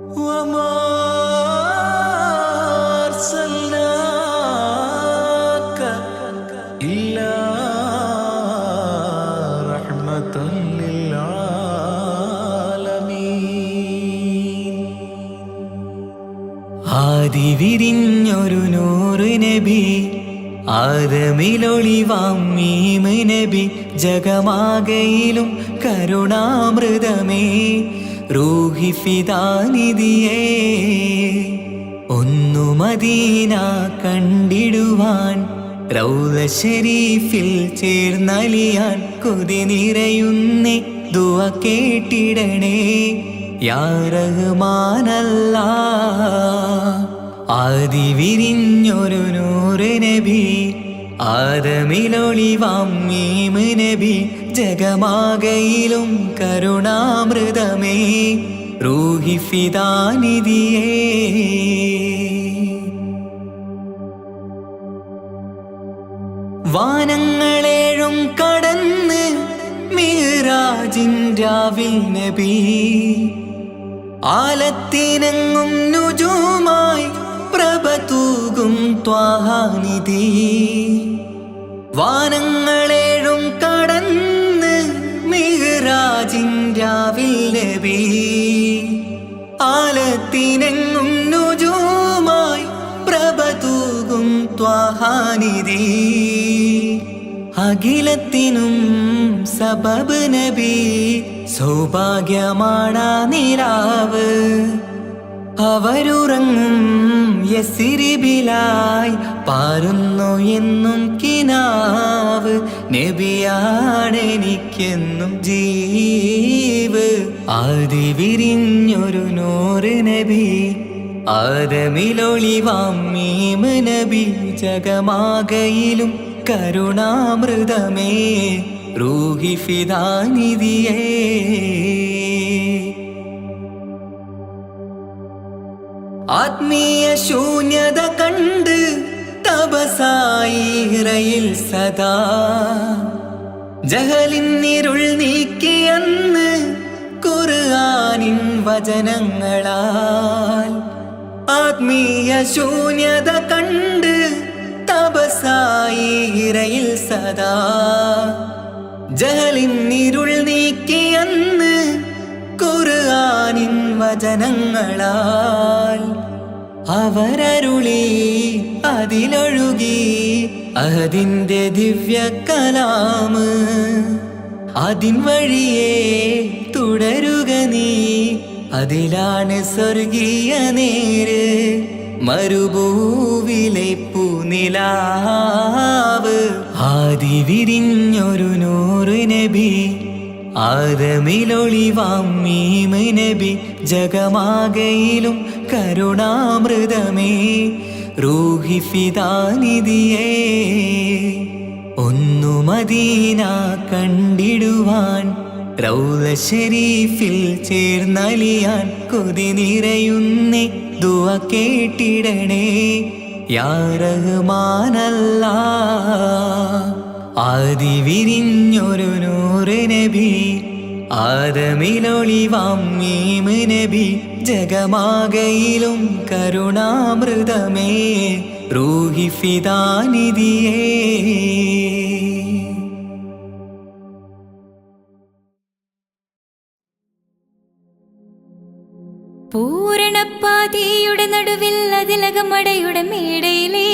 وما أرسلناك إلا رحمة للعالمين. ആദി വിരിഞ്ഞൊരു നൂറ് നബി, ആദമിലൊളിവാം മീമ് നബി, ജഗമാകയിലും കരുണാമൃതമേ, റൂഹി ഫിദാനിധിയേ. ഒന്നു മദീന കണ്ടിടുവാൻ, റൗള ശരീഫിൽ ചേർന്നലിയാൻ, കൊതി നിറയുന്നേ ദുആ കേട്ടിടണേ യാ റഹ്മാനല്ലാഹ്. ആദി വിരിഞ്ഞൊരു നൂറ് നബി, ആദമിലൊളിവാം മീമ് നബി, ജഗമാകയിലും കരുണാമൃതമേ, റൂഹി ഫിദാനിധിയേ. വാനങ്ങളേഴും കടന്ന് മിഅ്റാജിൻ രാവിൽ നബി, ആലത്തിനങ്ങും നുജൂമായി പ്രഭ തൂകും ത്വാഹാനിധി. വാനങ്ങളേഴും കടന്ന് മിഅ്റാജിൻ രാവിൽ നബി, ആലത്തിനെങ്ങും നുജൂമായി പ്രഭ തൂകും ത്വാഹാനിധി. അഖിലത്തിനും സബബ് നബി, സൗഭാഗ്യമാണാ നിലാവ്. അവരുറങ്ങും യസ്രിബിലായി പാരുന്നു എന്നും കിനാവ്. നബിയാണെനിക്കെന്നും ജീവ്. ആദി വിരിഞ്ഞൊരു നൂറ് നബി, ആദമിലൊളിവാം മീമ് നബി, ജഗമാകയിലും കരുണാമൃതമേ, റൂഹി ഫിദാനിധിയേ. ആത്മീയ ശൂന്യത കണ്ട് തപസായി ഹിറയിൽ സദാ, ജഹലിന്നിരുൾ നീക്കിയെന്ന് ഖുർആനിൻ വചനങ്ങളാൽ. ആത്മീയ ശൂന്യത കണ്ട് തപസായി ഹിറയിൽ സദാ, ജഹലിന്നിരുൾ നീക്കിയെന്ന് ഖുർആനിൻ വചനങ്ങളാൽ. അവരരുളി അതിലൊഴുകി അതിൻ്റെ ദിവ്യ കലാമ്. അതിൻ വഴിയേ തുടരുക നീ, അതിലാണ് സ്വർഗീയ നേര്. മരുഭൂവിലെ പൂനിലാവ്. ആദി വിരിഞ്ഞൊരു നൂറ് നബി, ആദമിലൊളിവാം മീമ് നബി, ജഗമാകയിലും കരുണാമൃതമേ, റൂഹി ഫിദാനിധിയേ. ഒന്നു മദീന കണ്ടിടുവാൻ, റൗള ശരീഫിൽ ചേർന്നലിയാൻ, കൊതി നിറയുന്നേ ദുആ കേട്ടിടണേ യാ റഹ്മാനല്ലാഹ്. ആദി വിരിഞ്ഞൊരു നൂറ് നബി, ആദമിലൊളിവാം മീമ് നബി, ജഗമാകയിലും കരുണാമൃതമേ, റൂഹി ഫിദാനിധിയേ. പൂരണപ്പാതിയുടെ നടുവിൽ അതിലകമടയുടെ മേടയിലേ,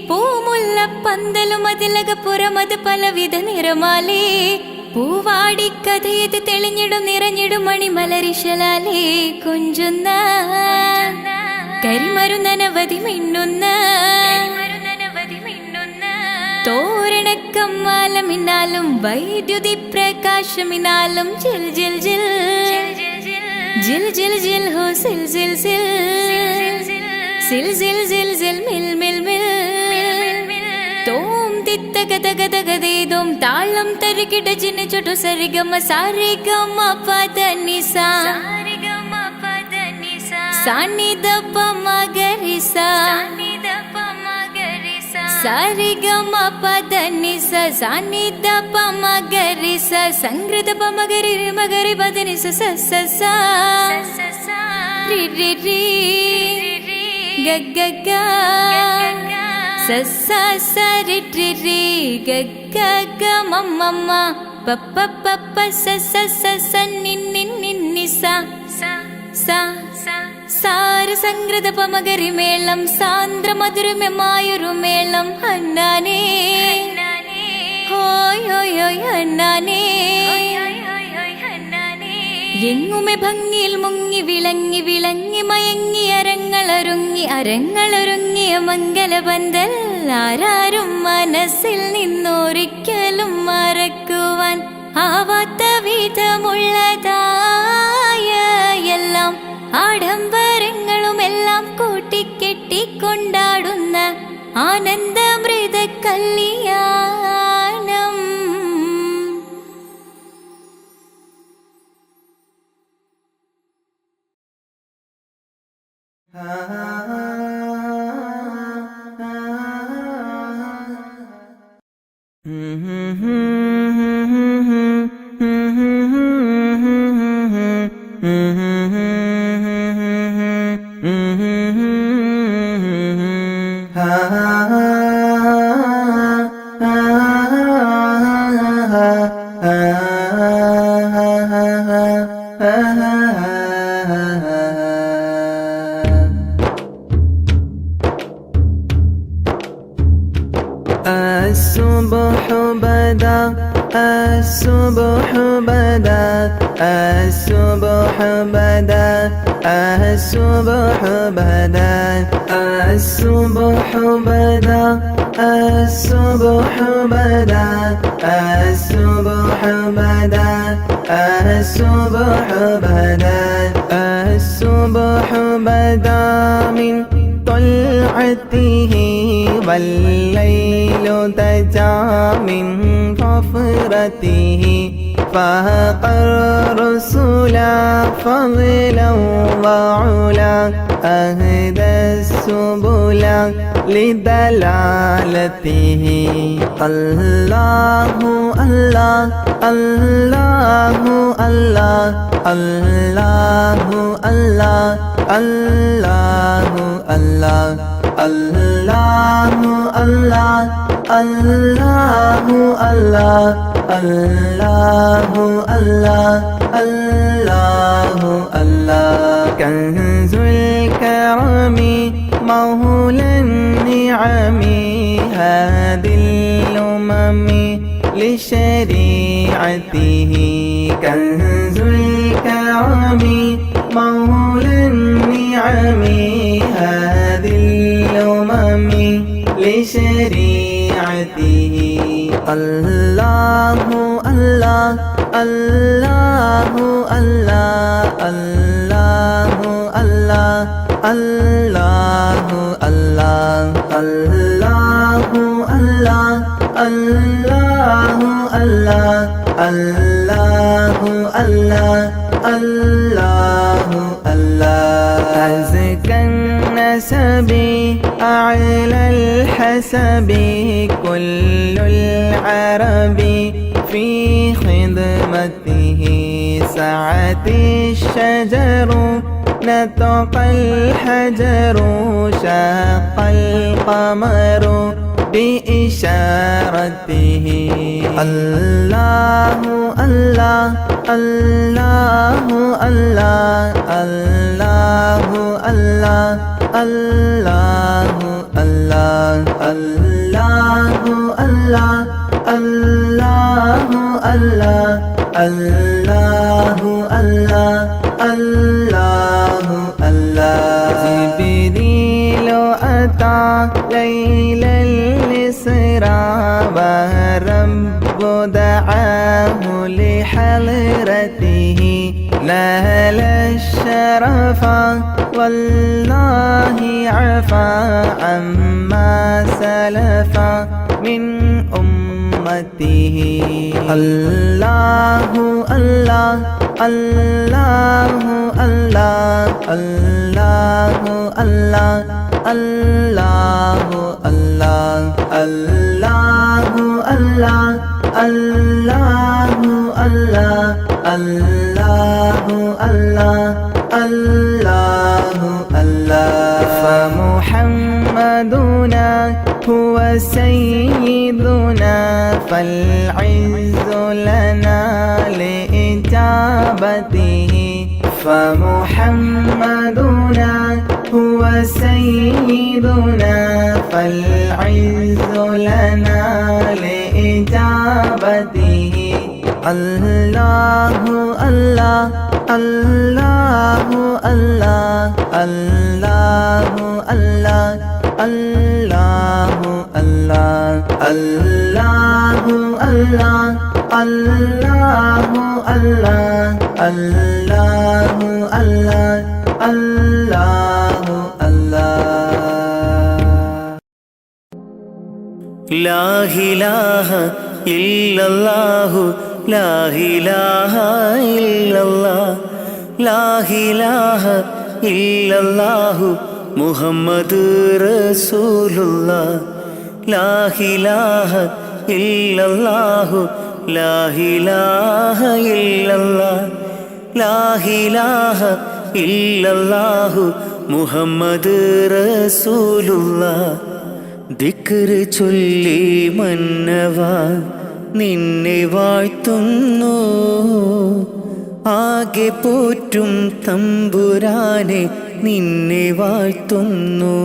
പൂമുല്ലപ്പന്തലും അതിലകപ്പുറമത് പലവിധ നിറമാലേ, പൂവാടിക്കഥയത് തെളിഞ്ഞിടും നിറഞ്ഞിടും മണിമലരിശലാലേ, കൊഞ്ചുന്ന കരിമരുന്നനവധി മിന്നുന്ന തോരണക്കമ്മാലമിന്നാലും വൈദ്യുതി പ്രകാശമിന്നാലും ജിൽ ജിൽ ജിൽ ജിൽ ജിൽ ജിൽ ഹോ സിൽ സിൽ സിൽ സിൽ സിൽ സിൽ സിൽ മിൽ മിൽ മിൽ. തോം തിത്ത ഗദ ഗദ ഗദേദോം താളം തരികിട ജിന് ചൊട്ടു സരിഗമ സാരിഗമ പദ നിസ സാനിദ പമ ഗരിസ സാരിഗമ പദ നിസ സാനിദ പമ ഗരിസ സംഗൃത പമ ഗരി മഗരി പദ നിസ സ സ സ രി ri ri ga ga ga sa sa sa ri ri ri ga ga ga ma ma ma pa pa pa pa sa sa sa sa ni ni ni ni sa sa sa സാരസംഗ്രത പമകരിമേളം സാന്ദ്രമധുരമമായൊരു മേളം ഹന്നാനേ ഹോയ് ഹോയ് ഹോയ് ഹന്നാനേ എങ്ങുമെ ഭംഗിയിൽ മുങ്ങി വിളങ്ങി വിളങ്ങി മയങ്ങി അരങ്ങളൊരുങ്ങിയ മംഗലപന്തൽ ആരാരും മനസ്സിൽ നിന്നൊരിക്കലും മറക്കുവാൻ ആവാത്ത വിധമുള്ളതായ എല്ലാം ആഡംബരങ്ങളുമെല്ലാം കൂട്ടിക്കെട്ടിക്കൊണ്ടാടുന്ന ആനന്ദമൃത കല്യാണം. الصبح بدا الصبح بدا الصبح بدا الصبح بدا الصبح بدا الصبح بدا الصبح بدا الصبح بدا الصبح بدا من طلعته والليل دجا من غفرته فاق الرسل فضلا وعلا أهدى السبل لدلالته الله الله الله الله الله الله الله الله الله الله الله الله الله الله الله الله كنز الكرم مولى النعم هادي الأمم لشريعته كنز الكرم مولى النعم هادي الأمم لشريعته الله الله الله الله الله الله الله الله الله الله الله الله الله الله الله الله أزكى النسب أعلى الحسب كل العرب في خدمته سعت الشجر نطق الحجر شاق القمر بإشارته الله الله الله الله الله الله الله الله الله الله الله الله الله الله الله الله جبريل أتى ليل الإسراء والرب دعاه لحضرته نال الشرف والله عفا عما سلف من أمته الله الله الله الله الله الله الله الله الله الله الله الله الله الله الله فمحمدنا هو سيدنا فالعز لنا لإجابته فمحمدنا هو سيدنا فالعز لنا لإجابته الله الله الله الله الله الله الله الله الله الله الله الله الله الله الله الله لا إله إلا الله لا إله إلا الله لا إله إلا الله محمد رسول الله لا إله إلا الله لا إله إلا الله لا إله إلا الله محمد رسول الله ദിക്ർ ചൊല്ലി മന്നവാ നിന്നെ വാഴ്ത്തുന്നു ആകെ പോറ്റും തമ്പുരാനെ നിന്നെ വാഴ്ത്തുന്നു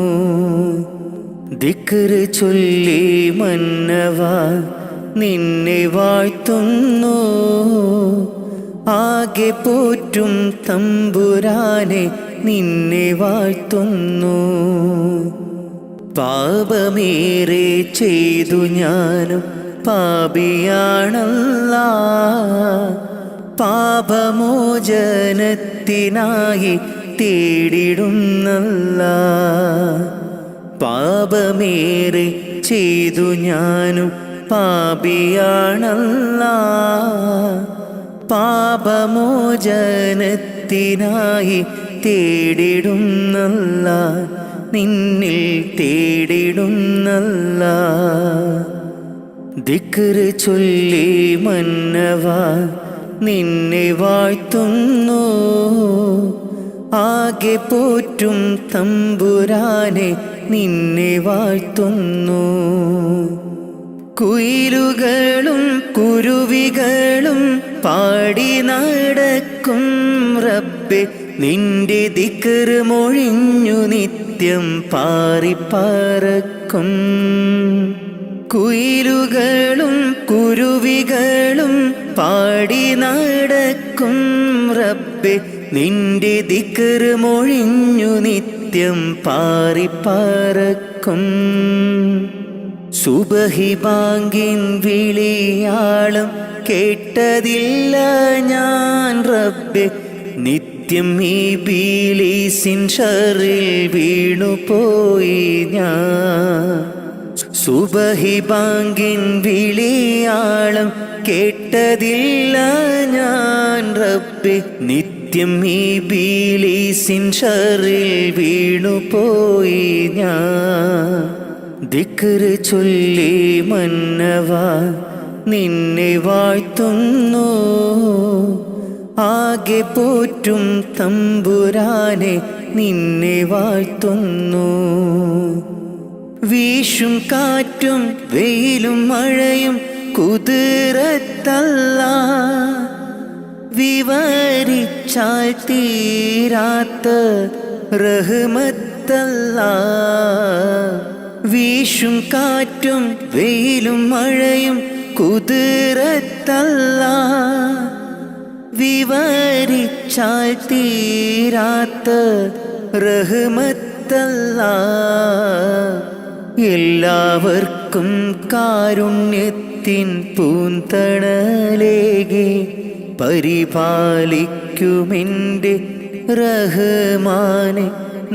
ദിക്ർ ചൊല്ലി മന്നവാ നിന്നെ വാഴ്ത്തുന്നു ആകെ പോറ്റും തമ്പുരാനെ നിന്നെ വാഴ്ത്തുന്നു പാപമേറെ ചെയ്തു ഞാനും പാപിയാണല്ലാ പാപമോചനത്തിനായി തേടിടുന്നല്ലാ പാപമേറെ ചെയ്തു ഞാനും പാപിയാണല്ലാ പാപമോചനത്തിനായി തേടിടുന്നല്ലാ നിന്നിൽ തേടിടുന്നല്ലാ ദിക്ർ ചൊല്ലി മന്നവാ നിന്നെ വാഴ്ത്തുന്നു ആകെ പോറ്റും തമ്പുരാനെ നിന്നെ വാഴ്ത്തുന്നു കുയിലുകളും കുരുവികളും പാടി നടക്കും റബ്ബേ നിന്റെ ദിക്ർ മൊഴിഞ്ഞു നിത്യം പാറിപ്പറക്കും കുയിലുകളും കുരുവികളും പാടി നടക്കും റബ്ബേ നിന്റെ ദിക്ർ മൊഴിഞ്ഞു നിത്യം പാറിപ്പറക്കും സുബഹി ബാങ്കിൻ വിളിയാളം കേട്ടതില്ല ഞാൻ റബ്ബേ നിത്യം ഈ ബീലീസിൻ ഷറിൽ വീണുപോയി ഞാൻ സുബഹി ബാങ്കിൻ വിളിയാളം കേട്ടതില്ല ഞാൻ റബ്ബേ നിത്യം ഈ ബീലീസിൻ ഷറിൽ വീണുപോയി ഞാൻ ദിക്ർ ചൊല്ലി മന്നവാ നിന്നെ വാഴ്ത്തുന്നു ആകെ പോറ്റും തമ്പുരാനെ നിന്നെ വാഴ്ത്തുന്നു വീശും കാറ്റും വെയിലും മഴയും കുതിരത്തല്ലാ വിവരിച്ചാൽ തീരാത്ത റഹ്മത്തല്ലാ വീശും കാറ്റും വെയിലും മഴയും കുതിരത്തല്ലാ വിവരിച്ചാൽ തീരാത്ത റഹ്മത്തല്ലാ എല്ലാവർക്കും കാരുണ്യത്തിൻ പൂന്തണലേകി പരിപാലിക്കുമെൻ്റെ റഹ്മാനെ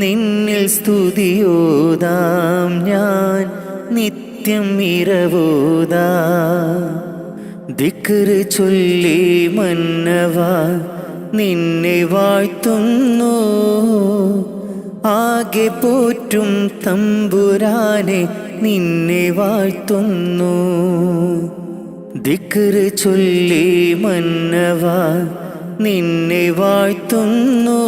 നിന്നിൽ സ്തുതിയോതാം ഞാൻ നിത്യം ഇരവോതാം ദിക്ർ ചൊല്ലി മന്നവാ നിന്നെ വാഴ്ത്തുന്നു ആകെ പോറ്റും തമ്പുരാനെ നിന്നെ വാഴ്ത്തുന്നു ദിക്ർ ചൊല്ലി മന്നവാ നിന്നെ വാഴ്ത്തുന്നു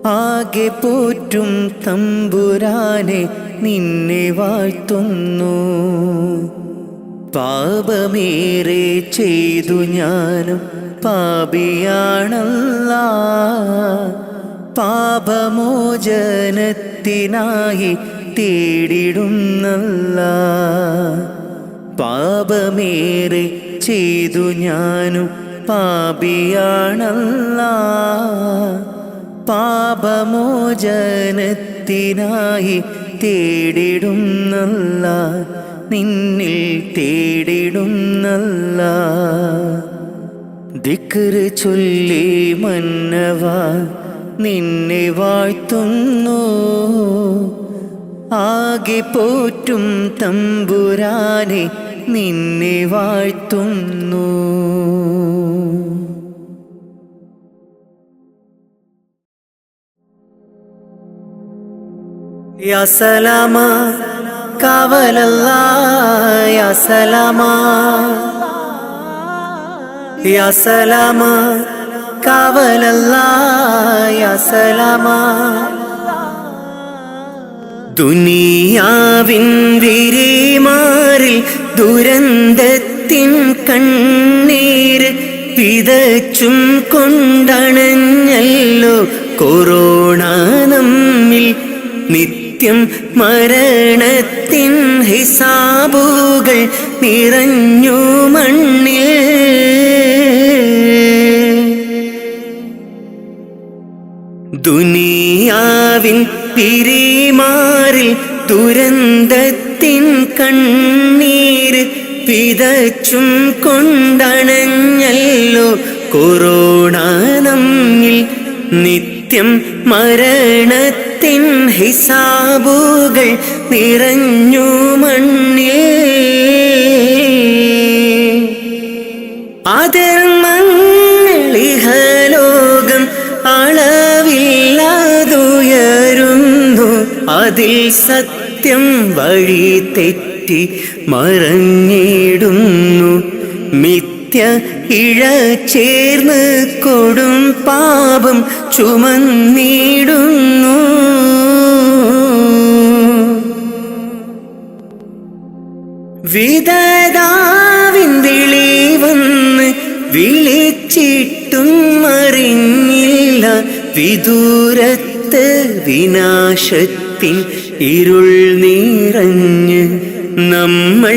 ആകെ പോറ്റും തമ്പുരാനെ നിന്നെ വാഴ്ത്തുന്നു. പാപമേറെ ചെയ്തു ഞാനും പാപിയാണല്ലാ, പാപമോചനത്തിനായി തേടിടുന്നല്ലാ. പാപമേറെ ചെയ്തു ഞാനും പാപിയാണല്ലാ, പാപമോചനത്തിനായി തേടിടുന്നല്ലാ, നിന്നിൽ തേടിടുന്നല്ലാ. ദിക്ർ ചൊല്ലി മന്നവാ നിന്നെ വാഴ്ത്തുന്നു. ആകെ പോറ്റും തമ്പുരാനെ നിന്നെ വാഴ്ത്തുന്നു. യാ സലാമാ കാവലല്ലാ, യാ സലാമാ, യാ സലാമാ കാവലല്ലാ, യാ സലാമാ. ദുനിയാവിൻ വിരിമാറിൽ ദുരന്തത്തിൻ കണ്ണീര് വിതച്ചും കൊണ്ടണഞ്ഞല്ലോ കൊറോണ നമ്മിൽ. നിത്യം മരണത്തിൻ ഹിസാബുകൾ നിറഞ്ഞു മണ്ണിൽ. ദുനിയാവിൻ പിരിമാറിൽ ദുരന്തത്തിൻ കണ്ണീര് വിതച്ചും കൊണ്ടണഞ്ഞല്ലോ കൊറോണ നമ്മിൽ. നിത്യം മരണത്തിൻ ഹിസാബുകൾ നിറഞ്ഞു മണ്ണിൽ. അധർമ്മങ്ങളിഹലോകം അളവില്ലാതുയരുന്നു, അതിൽ സത്യം വഴി തെറ്റി മറഞ്ഞിടുന്നു. മിഥ്യ ഇഴ ചേർന്ന് കൊടും പാപം ചുമന്നിടുന്നു. വിധതാവിൻ വിളി വന്ന് വിളിച്ചിട്ടും അറിഞ്ഞില്ല, വിദൂരത്ത് വിനാശത്തിൻ ഇരുൾ നിറഞ്ഞ് നമ്മൾ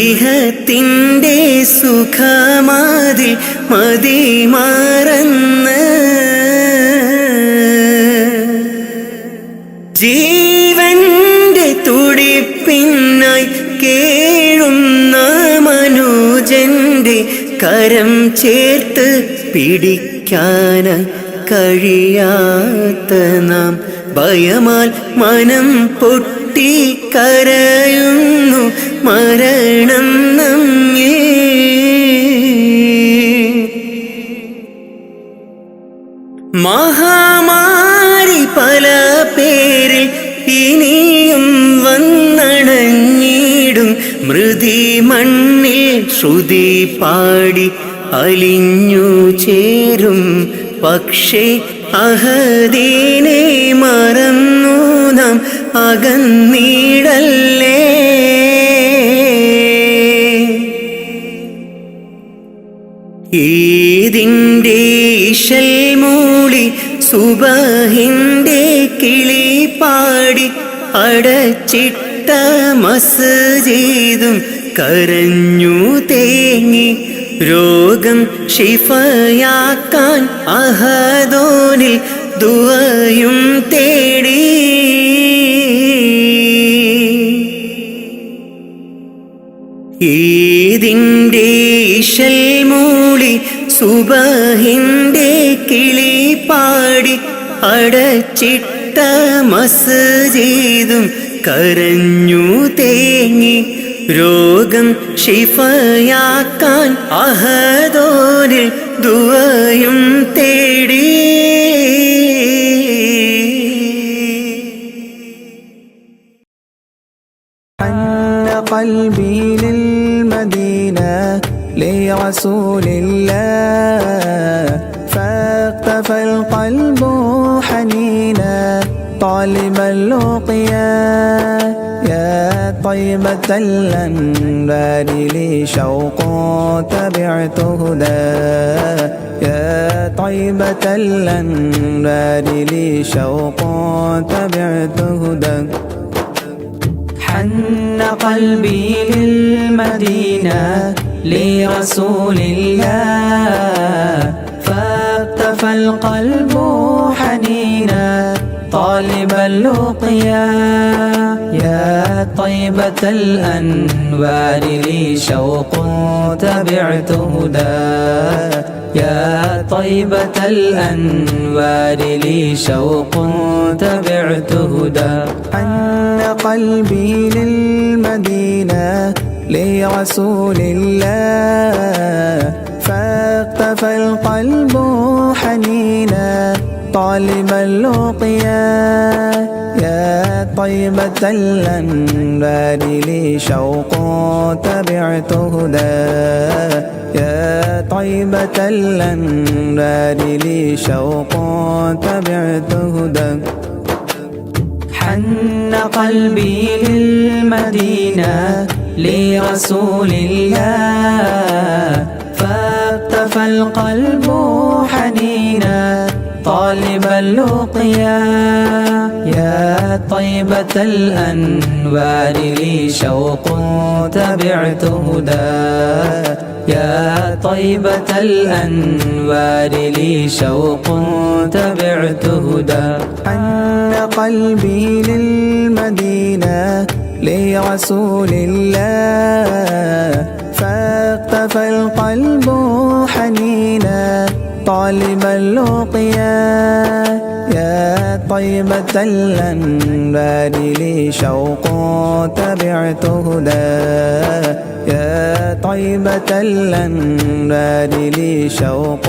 ഇഹത്തിൻ്റെ സുഖമാതിൽ മതിമറന്ന്. ജീവന്റെ തുടിപ്പിനായി കേഴുന്ന മനുജന്റെ കരം ചേർത്ത് പിടിക്കാൻ കഴിയാത്ത നാം ഭയമാൽ മനം പൊട്ടി കരയുന്നു മരണം നമ്മെ. മഹാമാരി പല പേരിൽ ഇനിയും വന്നണഞ്ഞിടും, മൃതി മണ്ണിൽ ശ്രുതി പാടി അലിഞ്ഞു ചേരും. പക്ഷേ അഹദീനെ മറന്നു നാം അകന്നിടല്ലേ. ഈദിൻ്റെ ഇശൽ മൂളി സുബഹിൻ്റെ കിളി പാടി അടച്ചിട്ട മസ്ജിദും കരഞ്ഞു തേങ്ങി. രോഗം ഷിഫയാക്കാൻ അഹദോനിൽ ദുആയും തേടി. ഈദിൻ്റെ ഇശൽ മൂളി സുബഹിൻ്റെ കിളി പാടി അടച്ചിട്ട മസ്ജിദും കരഞ്ഞു തേങ്ങി. രോഗം ഷിഫയാക്കാൻ അഹദോനിൽ ദുആയും തേടി. قلبي للمدينة لرسول الله فاقتفى القلب حنينا طالب اللقيا يا طيبة الأنبار لي شوق تبعت هدى يا طيبة الأنبار لي شوق تبعت هدى حن قلبي للمدينة لرسول الله فاقتفى القلب حنينا طالب اللقيا يا طيبة الأنوار لي شوق تبعت هدى يا طيبة الأنوار لي شوق تبعت هدى حن قلبي للمدينة لرسول الله فاقتفى القلب حنينا طالب اللقيا يا طيبة الأنبار لي شوق تبعت هدى يا طيبة الأنبار لي شوق تبعت هدى حن قلبي للمدينة لرسول الله فاقتفى القلب حنينا طالب اللقيا يا طيبة الأنوار لي شوق تبعت هدى يا طيبة الأنوار لي شوق تبعت هدى حن قلبي للمدينة لرسول الله فاقتفى القلب حنينا طالب اللقيا يا طيبة الأنبار لي شوق تبعت هدى يا طيبة الأنبار لي شوق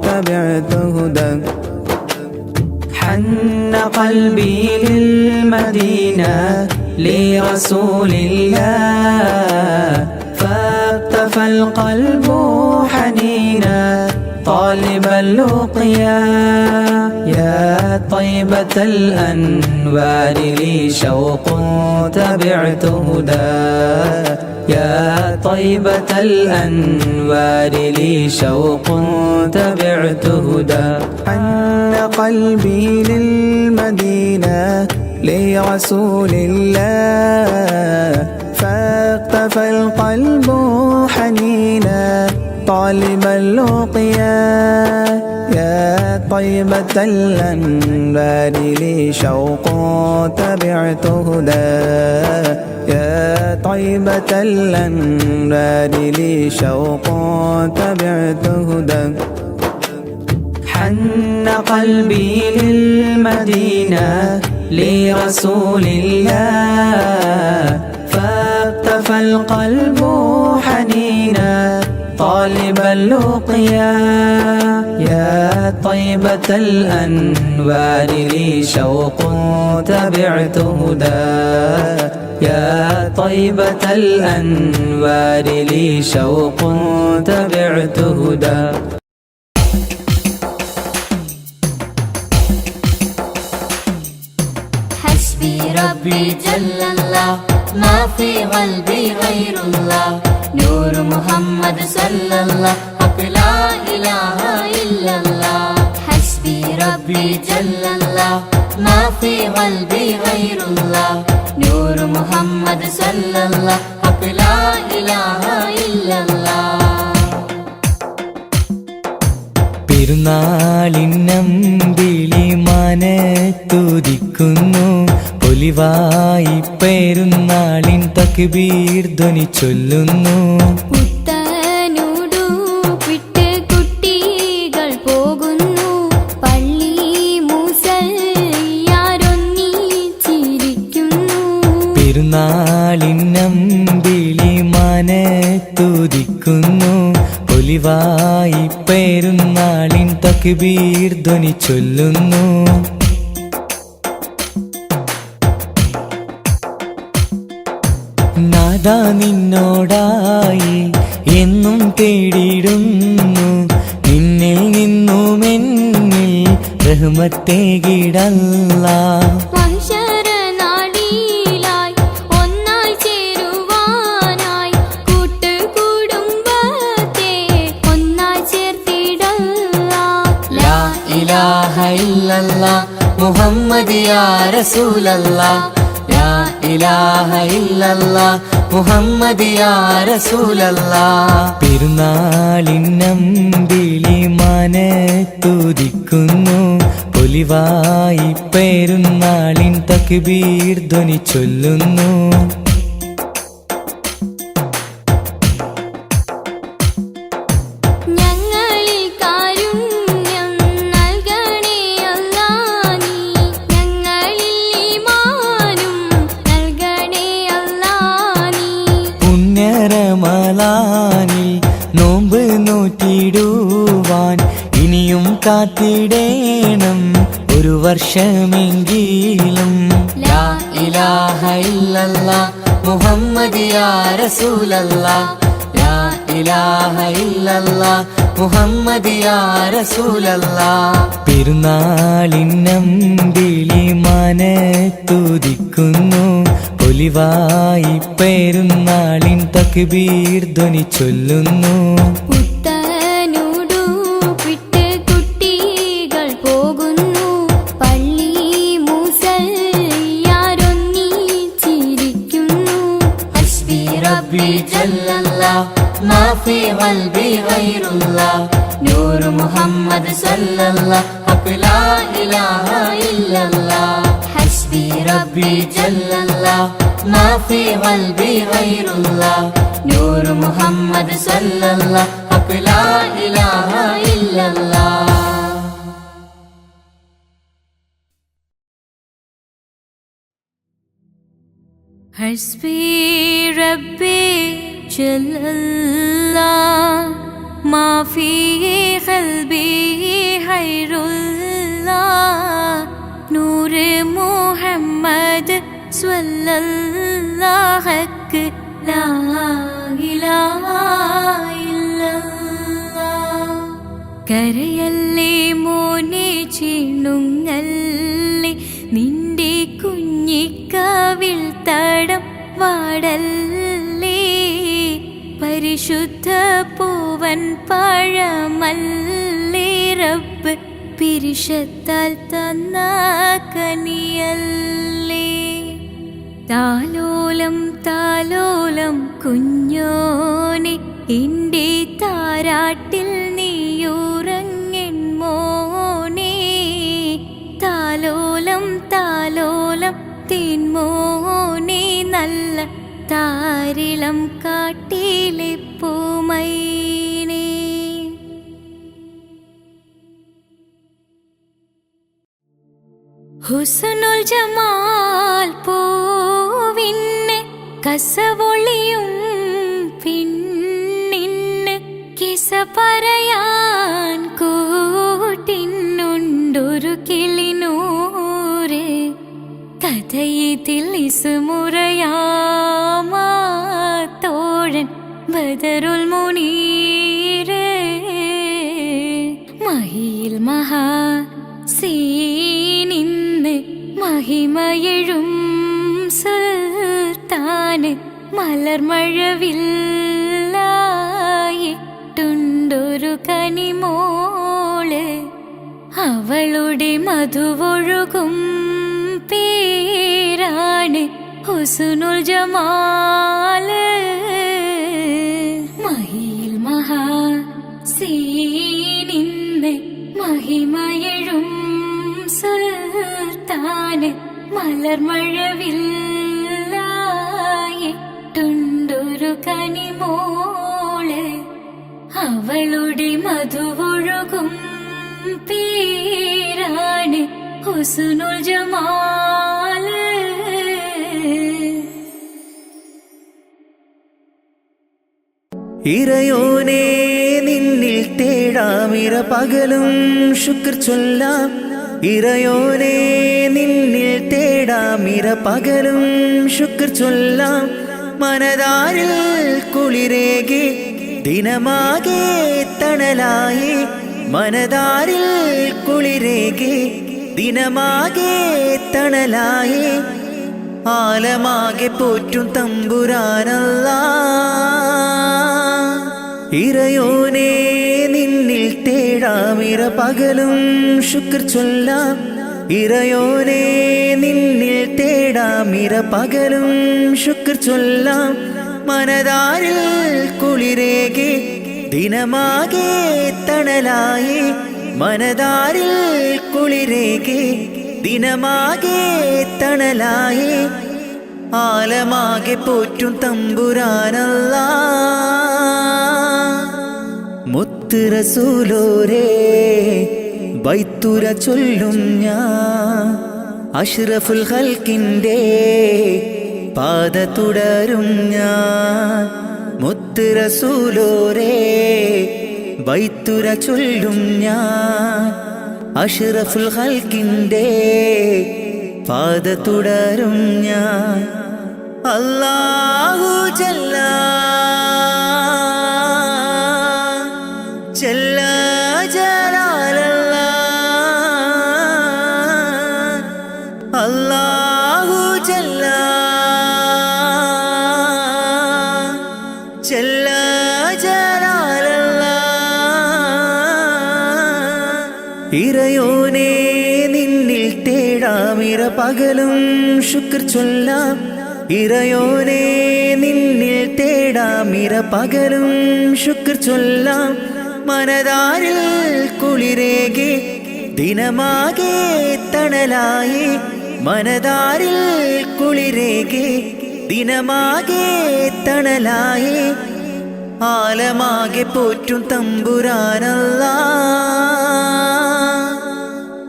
تبعت هدى حن قلبي للمدينة لرسول الله فاقتفى القلب حنينا طالب اللقيا يا طيبة الأنوار لي شوق تبعت هدى يا طيبة الأنوار لي شوق تبعت هدى حن قلبي للمدينة لرسول الله فاقتفى القلب حنينا طالب اللقيا يا طيبة الأنبار لي شوق تبعت هدى يا طيبة الأنبار لي شوق تبعت هدى حن قلبي للمدينة لرسول الله فاقتفى القلب حنينا طالب اللقيا يا طيبة الأنوار لي شوق تبعت هدى يا طيبة الأنوار لي شوق تبعت هدى حسبي ربي جل الله ما في قلبي غير الله نور محمد صلى الله حق لا إله إلا الله حسبي ربي جل الله ما في قلبي غير الله نور محمد صلى الله حق لا إله إلا الله പെരുന്നാളിന്നമ്പിളി മനത്തുദിക്കുന്നു പൊലിവായി പെരുന്നാളിൻ തക്ബീർ ധ്വനി ചൊല്ലുന്നു പുത്തനുടുപ്പിട്ട് കുട്ടികൾ പോകുന്നു പള്ളി മുസല്ലിയാരൊന്നിച്ചിരിക്കുന്നു പെരുന്നാളിന്നമ്പിളി മനത്തുദിക്കുന്നു പൊലിവായി പെരുന്നാളിൻ തക്ബീർ ധ്വനി ചൊല്ലുന്നു നാദാ നിന്നോടായി എന്നും തേടിയിടുന്നു നിന്നിൽ നിന്നുമെന്നിൽ റഹ്മത്തേകിടല്ല. മഹ്ശറനാടിയിലായി ഒന്നായി ചേരുവാനായി കൂട്ടുകുടുംബത്തെ ഒന്നായി ചേർത്തിടല്ല. ലാ ഇലാഹ ഇല്ലല്ലാ മുഹമ്മദ് യാ റസൂലല്ലാ. ലാ ഇലാഹ ഇല്ലല്ലാ മുഹമ്മദ് യാ റസൂലല്ലാ. പെരുന്നാളിന്നമ്പിളി മനത്തുദിക്കുന്നു, പൊലിവായി പെരുന്നാളിൻ തക്ബീർ ധ്വനി ചൊല്ലുന്നു. റമളാനിൽ നോമ്പ് നോറ്റിടുവാൻ ഇനിയും കാത്തിടേണം ഒരു വർഷമെങ്കിലും. ലാ ഇലാഹ ഇല്ലല്ലാ മുഹമ്മദ് യാ റസൂലല്ലാ. ലാ ഇലാഹ ഇല്ലല്ലാ മുഹമ്മദ് യാ റസൂലല്ലാ. പെരുന്നാളിന്നമ്പിളി മനത്തുദിക്കുന്നു, പൊലിവായി പെരുന്നാളിൻ തക്ബീർ ധ്വനി ചൊല്ലുന്നു. പുത്തനുടുപ്പിട്ട് കുട്ടികൾ പോകുന്നു, പള്ളി മുസല്ലിയാരൊന്നിച്ചിരിക്കുന്നു. ഹസ്ബി റബ്ബി ജല്ലല്ലാ മാ ഫീ ഖൽബി ഗൈറുല്ലാ. നൂർ മുഹമ്മദ് സല്ലല്ലാ ഹഖ് ലാ ഇലാഹ ഇല്ലല്ലാ. ഹസ്ബി റബ്ബി ജല്ലല്ലാ മാ ഫീ ഖൽബി ഗൈറുല്ലാ. നൂർ മുഹമ്മദ് സല്ലല്ലാ ഹഖ് ലാ ഇലാഹ ഇല്ലല്ലാ. ഹസ്ബി റബ്ബി ജല്ലല്ലാഹ് മാ ഫീ ഖൽബി ഖൈറുല്ലാഹ്. നൂറ് മുഹമ്മദ് സ്വല്ലല്ലാഹു ഹഖ് ലാ ഇലാഹ ഇല്ലല്ലാഹ്. കരയല്ലേ മോനെ ചിണുങ്ങല്ലേ, നിന്റെ കുഞ്ഞിക്കവിൾ തടം വാടല്ലേ. പരിശുദ്ധ പൂവൻ പഴമല്ലേ റബ്ബ് പിരിശത്താൽ തന്ന കനിയല്ലേ. താലോലം താലോലം കുഞ്ഞോനെ, എൻ്റെ താരാട്ടിൽ നീയുറങ്ങൻ മോനെ. താലോലം താലോലം തേൻമോനെ, നല്ല താരിളം കാട്ടിലെ പൂമൈനേ. ഹുസ്നുൽ ജമാൽ പൂവിന് കസവൊളിയും പിന്നിന് കിസ പറയാൻ കൂട്ടിനുണ്ടൊരു കിളിനൂറ്. കഥയിതിൽ ഇസുമുറയാമാ തോഴൻ ബദറുൽ മുനീറ്. മഹിയിൽ മഹാ സീനിന്ന് മഹിമയെഴും സുൽത്താന് മലർമഴവില്ലായിട്ടുണ്ടൊരു കനിമോള്. അവളുടെ മധുവൊഴുകും പേരാണ് ഹുസ്നുൽ ജമാല്. മഹിയിൽ മഹാ സീനിന്ന് മഹിമയെഴും സുൽത്താന് മലർമഴവില്ലായിട്ടുണ്ടൊരു കനിമോള്. അവളുടെ മധുവൊഴുകും പേരാണ് ഹുസ്നുൽ ജമാല്. ഇറയോനെ നിന്നിൽ തേടാമിര പകലും ശുക്ർ ചൊല്ലാം. ഇറയോനെ നിന്നിൽ തേടാമിര പകലും ശുക്ർ ചൊല്ലാം. മനതാരിൽ കുളിരേകി ദിനമാകെ തണലായി മനതാരിൽ കുളിരേകെ ദിനമാകെ തണലായി ആലമാകെ പോറ്റും തമ്പുരാനല്ലാ ഇറയോനെ നിന്നിൽ തേടാമിര പകലും ശുക്ർ ചൊല്ലാം ഇറയോനെ നിന്നിൽ തേടാമിര പകലും ശുക്ർ ചൊല്ലാം മനതാരിൽ കുളിരേകെ ദിനമാകെ തണലായി മനതാരിൽ കുളിരേകെ ദിനമാകെ തണലായി ആലമാകെ പോറ്റും തമ്പുരാനല്ലാ മുത്ത് റസൂലോരേ ബൈത്തുര ചൊല്ലും ഞാൻ അഷ്റഫുൽ ഖൽക്കിൻ്റെ പാത തുടരും ഞാൻ മുത്ത് റസൂലോരേ ബൈത്തുര ചൊല്ലും ഞാൻ അഷ്റഫുൽ ഖൽക്കിൻ്റെ പാത തുടരും ഞാൻ അല്ലാഹു ജല്ല ജല്ല ജലാലല്ലാ അല്ലാഹു ജല്ല ജല്ല ജലാലല്ലാ ഇറയോനെ നിന്നിൽ തേടാമിര പകലും ശുക്ർ ചൊല്ലാം ഇറയോനെ നിന്നിൽ തേടാമിര പകലും ശുക്ർ ചൊല്ലാം മനതാരിൽ കുളിരേകെ ദിനമാകെ തണലായി മനതാരിൽ കുളിരേകെ ദിനമാകെ തണലായി ആലമാകെ പോറ്റും തമ്പുരാനല്ലാ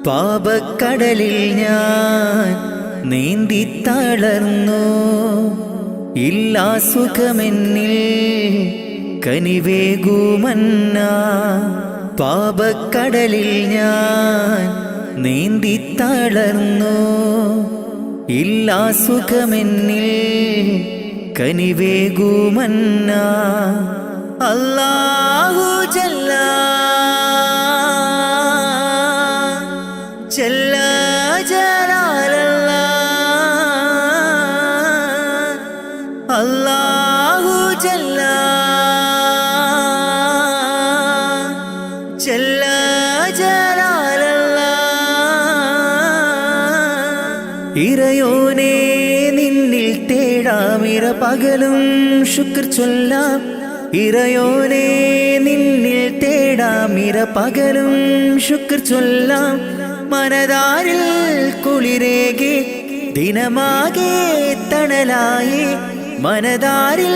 പാപക്കടലിൽ ഞാൻ നീന്തി തളർന്നു ഇല്ലാ സുഖമെന്നിൽ കനിവേകുമന്ന പാപക്കടലിൽ ഞാൻ നീന്തി തളർന്നു ഇല്ലാ സുഖമെന്നിൽ കനിവേകുമന്ന അല്ലാഹു ജല്ല ജല്ല ജലാലല്ലാ അല്ലാഹു ജല്ല ജല്ല ജലാലല്ലാ ഇറയോനെ നിന്നിൽ തേടാമിര പകലും ശുക്ർ ചൊല്ലാം ഇറയോനെ നിന്നിൽ തേടാമിര പകലും ശുക്ർ ചൊല്ലാം മനതാരിൽ കുളിരേകെ ദിനമാകെ തണലായി മനതാരിൽ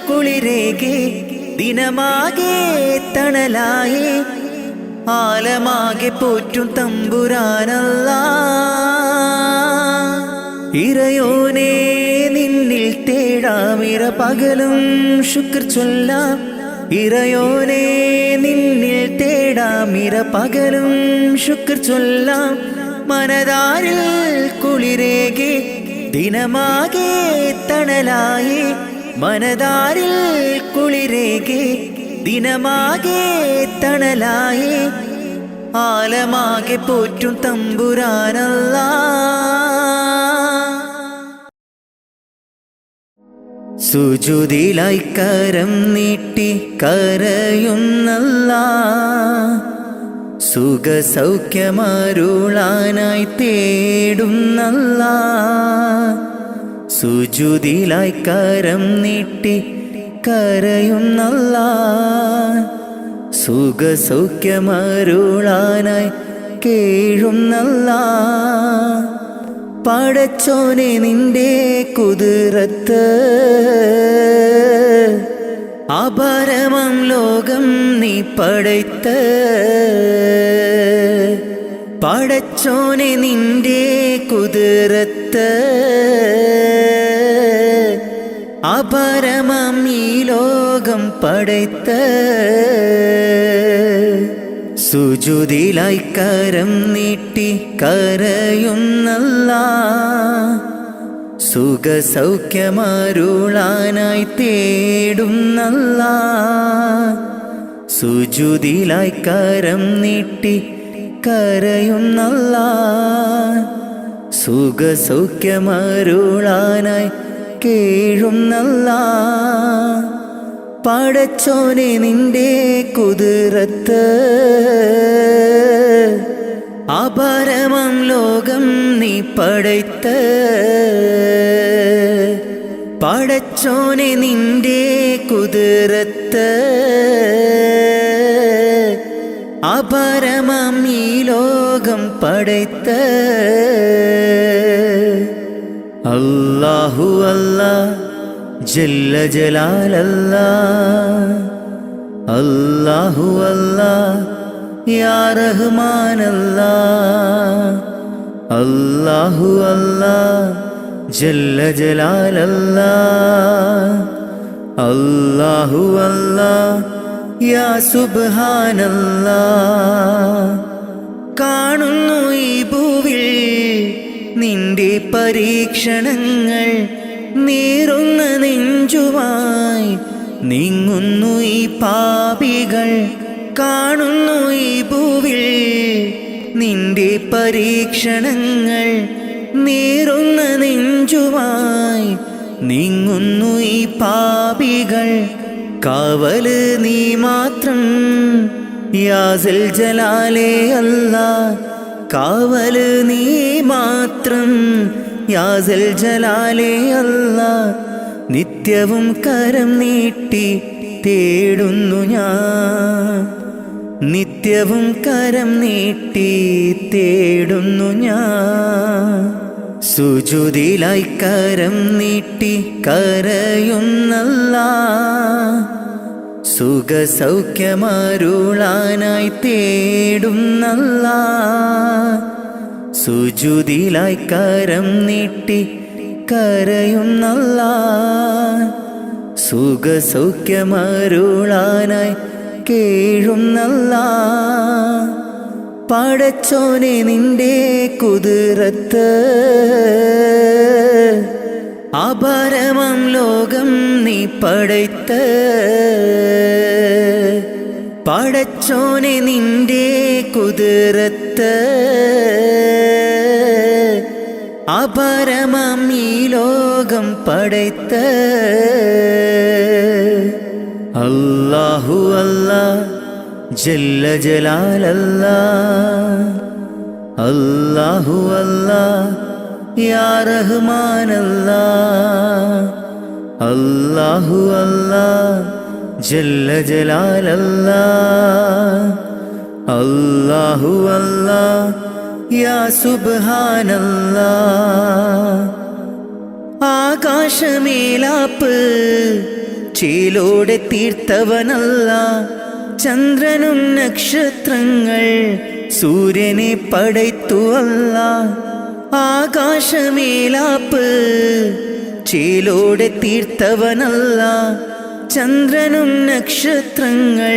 കുളിരേകെ ദിനമാകെ തണലായി ആലമാകെ പോറ്റും തമ്പുരാനല്ലാ ഇറയോനെ നിന്നിൽ തേടാമിര പകലും ശുക്ർ ചൊല്ലാം ഇറയോനെ നിന്നിൽ തേടാമിര പകലും ശുക്ർ ചൊല്ലാം മനതാരിൽ കുളിരേകെ ദിനമാകെ തണലായി മനതാരിൽ കുളിരേകെ ദിനമാകെ തണലായി ആലമാകെ പോറ്റും തമ്പുരാനല്ലാ സുജൂദിലായി കരം നീട്ടി കരയുന്നല്ലാ സുഖ സൗഖ്യമരുളാനായി തേടുന്നല്ലാ സുജൂദിലായി കരം നീട്ടി കരയുന്നല്ലാ സുഖ സൗഖ്യമരുളാനായി കേഴുന്നല്ലാ പടച്ചോനെ നിന്റെ കുതിരത്ത് അപരമം ലോകം നീ പടയ്ത്ത് പടച്ചോനെ നിന്റെ കുതിരത്ത് അപരമം ഈ ലോകം പടയ്ത്ത് സുജൂദിലായി കരം നീട്ടി കരയുന്നല്ലാ സുഖ സൗഖ്യമരുളാനായി തേടുന്നല്ലാ സുജുദിലായി കരം നീട്ടി കരയുന്നല്ലാ, സുഖസൗഖ്യമരുളാനായി കേഴുന്നല്ലാ. പടച്ചോനെ നിന്റെ കുതിരത്ത് അപരമം ലോകം നീ പടയ്ത്ത്. പടച്ചോനെ നിന്റെ കുതിരത്ത് അപരമം ഈ ലോകം പടയ്ത്ത്. അല്ലാഹു അല്ലാ ജല്ല ജലാലല്ലാ, അല്ലാഹു അല്ലാ യാ റഹ്മാനല്ലാ, അല്ലാഹു അല്ലാ ജല്ല ജലാലല്ലാ, അല്ലാഹു അല്ലാ യാ സുബ്ഹാനല്ലാ. കാണുന്നു ഈ ഭൂവിൽ നിന്റെ പരീക്ഷണങ്ങൾ, നീറുന്ന നെഞ്ചുമായി നീങ്ങുന്നു ഈ പാപികൾ. കാണുന്നു ഈ ഭൂവിൽ നിന്റെ പരീക്ഷണങ്ങൾ, നീറുന്ന നെഞ്ചുമായി നീങ്ങുന്നു ഈ പാപികൾ. കാവല് നീ മാത്രം യാ സൽ ജലാലേ അല്ലാ, കാവല് നീ മാത്രം യാ സൽ ജലാലേ അല്ലാ. നിത്യവും കരം നീട്ടി തേടുന്നു ഞാൻ, നിത്യവും കരം നീട്ടി തേടുന്നു ഞാൻ. സുജുദിലായി കരം നീട്ടി കരയുന്നല്ലാ, സുഖസൗഖ്യമരുളാനായി തേടുന്നല്ലാ. സുജുദിലായി കരം നീട്ടി കരയുന്നല്ലാ, സുഖസൗഖ്യമരുളാനായി കേഴുന്നല്ലാ. പടച്ചോനെ നിന്റെ കുതിരത്ത് അപരമം ലോകം നീ പടയ്ത്ത്. പടച്ചോനെ നിന്റെ കുതിരത്ത് അപരമം ഈ ലോകം പടയ്ത്ത്. അല്ലാഹു അല്ലാ ജല്ല ജലാലല്ലാ, അല്ലാഹു അല്ലാ യാ റഹ്മാനല്ലാ, അല്ലാഹു അല്ലാ ജല്ല ജലാലല്ലാ, അല്ലാഹു അല്ലാ യാ സുബ്ഹാനല്ലാ. ആകാശമേലാപ്പ് ചേലോടെ തീർത്തവനല്ല, ചന്ദ്രനും നക്ഷത്രങ്ങൾ സൂര്യനെ പടയ്ത്തു അല്ല. ആകാശമേലാപ്പ് ചേലോടെ തീർത്തവനല്ല, ചന്ദ്രനും നക്ഷത്രങ്ങൾ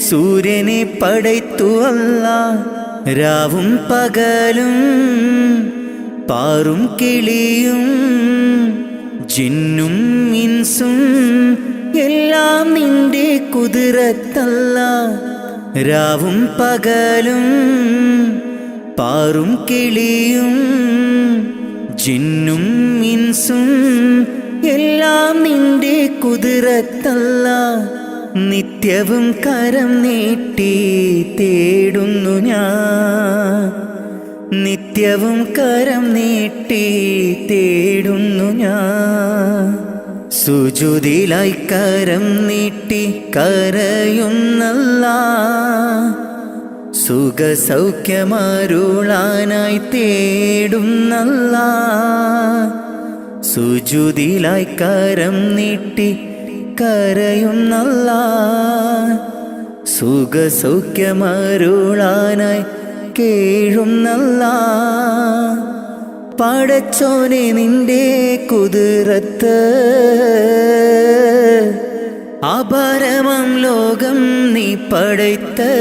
സൂര്യനെ പടയ്ത്തു അല്ല. രാവും പകലും പാറും കിളിയും ജിന്നും ഇൻസും എല്ലാം നിന്റെ കുതിരത്തല്ല. രാവും പകലും പാറും കിളിയും ജിന്നും ഇൻസും എല്ലാം നിന്റെ കുതിരത്തല്ല. നിത്യവും കരം നീട്ടി തേടുന്നു ഞാൻ, നിത്യവും കരം നീട്ടി തേടുന്നു ഞാൻ. സുജുദിലായി കരം നീട്ടി കരയുന്നല്ലാ, സുഖസൗഖ്യമരുളാനായി തേടുന്നല്ലാ. സുജുദിലായി കരം നീട്ടി കരയുന്നല്ലാ, സുഖസൗഖ്യമരുളാനായി കേഴുന്നല്ലാ. പടച്ചോനെ നിന്റെ കുതിരത്ത് അപരമം ലോകം നീ പടയ്ത്ത്.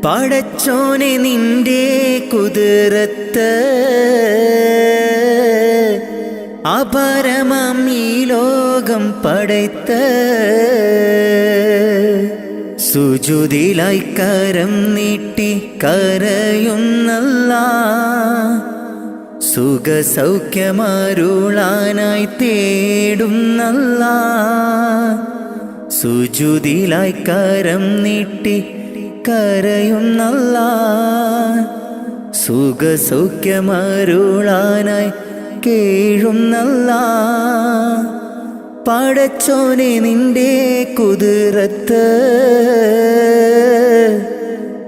പടച്ചോനെ നിന്റെ കുതിരത്ത് അപരമം ഈ ലോകം പടയ്ത്ത സുജുദിലായി കരം നീട്ടി കരയുന്നല്ലാ സുഖസൗഖ്യമരുളാനായി തേടുന്നല്ലാ സുജുദിലായി കരം നീട്ടി കരയുന്നല്ലാ സുഖസൗഖ്യമരുളാനായി കേഴുന്നല്ലാ പടച്ചോനെ നിന്റെ കുതിരത്ത്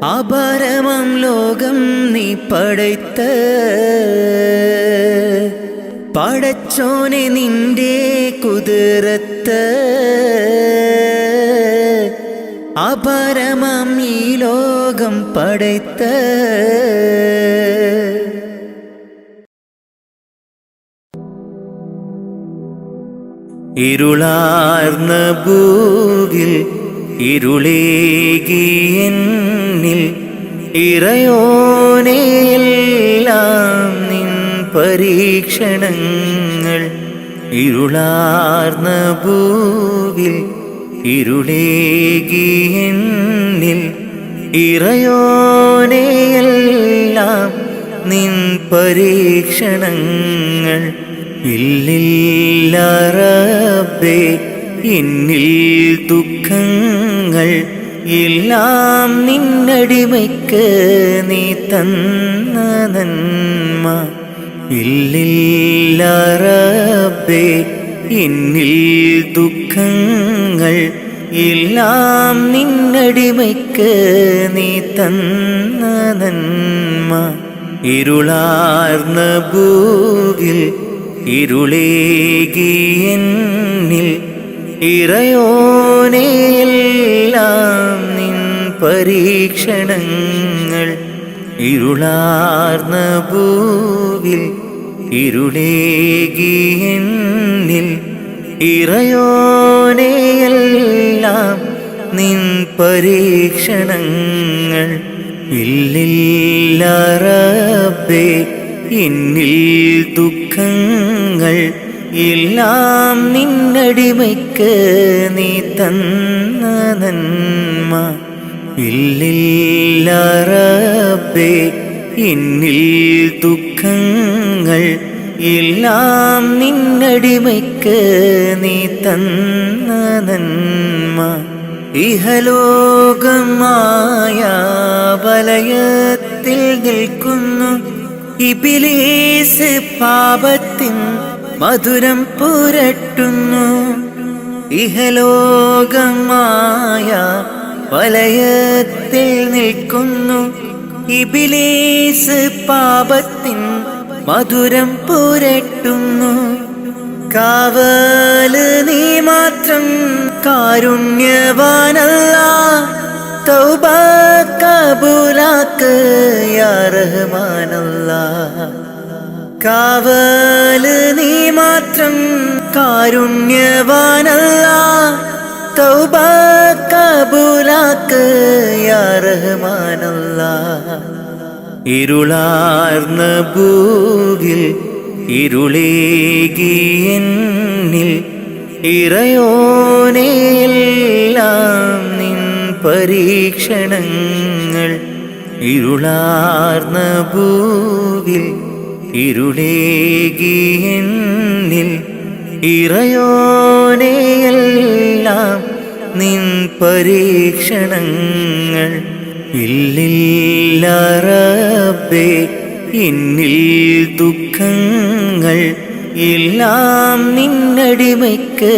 അപരമം ലോകം നീ പടയ്ത്ത പടച്ചോനെ നിന്റെ കുതിരത്ത് അപരമം ഈ ലോകം പടയ്ത്ത ഇരുളാർന്ന ഭൂവിൽ ഇരുളേകിയെന്നിൽ ഇറയോനെയെല്ലാം നിൻ പരീക്ഷണങ്ങൾ ഇരുളാർന്ന ഭൂവിൽ ഇരുളേകിയെന്നിൽ ഇറയോനെയെല്ലാം നിൻ പരീക്ഷണങ്ങൾ ഇല്ലില്ല റബ്ബേ എന്നിൽ ദുഃഖങ്ങൾ എല്ലാം നിന്നടിമയ്ക്ക് നീ തന്ന നന്മ ഇല്ലില്ല റബ്ബേ എന്നിൽ ദുഃഖങ്ങൾ എല്ലാം നിന്നടിമയ്ക്ക് നീ തന്ന നന്മ ഇരുളാർന്ന ഭൂവിൽ ഇരുളേകിയെന്നിൽ ഇറയോനെയെല്ലാം നിൻ പരീക്ഷണങ്ങൾ ഇരുളാർന്ന ഭൂവിൽ ഇരുളേകിയെന്നിൽ ഇറയോനെയെല്ലാം നിൻ പരീക്ഷണങ്ങൾ ഇല്ലില്ല റബ്ബേ എന്നിൽ ദുഃഖങ്ങൾ എല്ലാം നിന്നടിമയ്ക്ക് നീ തന്ന നന്മ ഇല്ലില്ല റബ്ബേ എന്നിൽ ദുഃഖങ്ങൾ എല്ലാം നിന്നടിമയ്ക്ക് നീ തന്ന നന്മ ഇഹലോകമായ വലയത്തിൽ നിൽക്കുന്നു ഇബ്ലീസ് പാപത്തിൻ മധുരം പുരട്ടുന്നു ഇഹലോകമായ വലയത്തിൽ നിൽക്കുന്നു ഇബ്ലീസ് പാപത്തിൻ മധുരം പുരട്ടുന്നു കാവല് നീ മാത്രം കാരുണ്യവാനല്ലാ തൗബ കബൂലാക്ക് യാ റഹ്മാനല്ലാ കാവല് നീ മാത്രം കാരുണ്യവാനല്ലാ തൗബ കബൂലാക്ക് യാ റഹ്മാനല്ലാ ഇരുളാർന്ന ഭൂവിൽ ഇരുളേകിയെന്നിൽ ഇറയോനെയെല്ലാം നിൻ പരീക്ഷണങ്ങൾ ഇരുളാർന്ന ഭൂവിൽ ഇരുളേകിയെന്നിൽ ഇറയോനെയെല്ലാം നിൻ പരീക്ഷണങ്ങൾ ഇല്ലില്ല റബ്ബേ എന്നിൽ ദുഃഖങ്ങൾ എല്ലാം നിന്നടിമയ്ക്ക്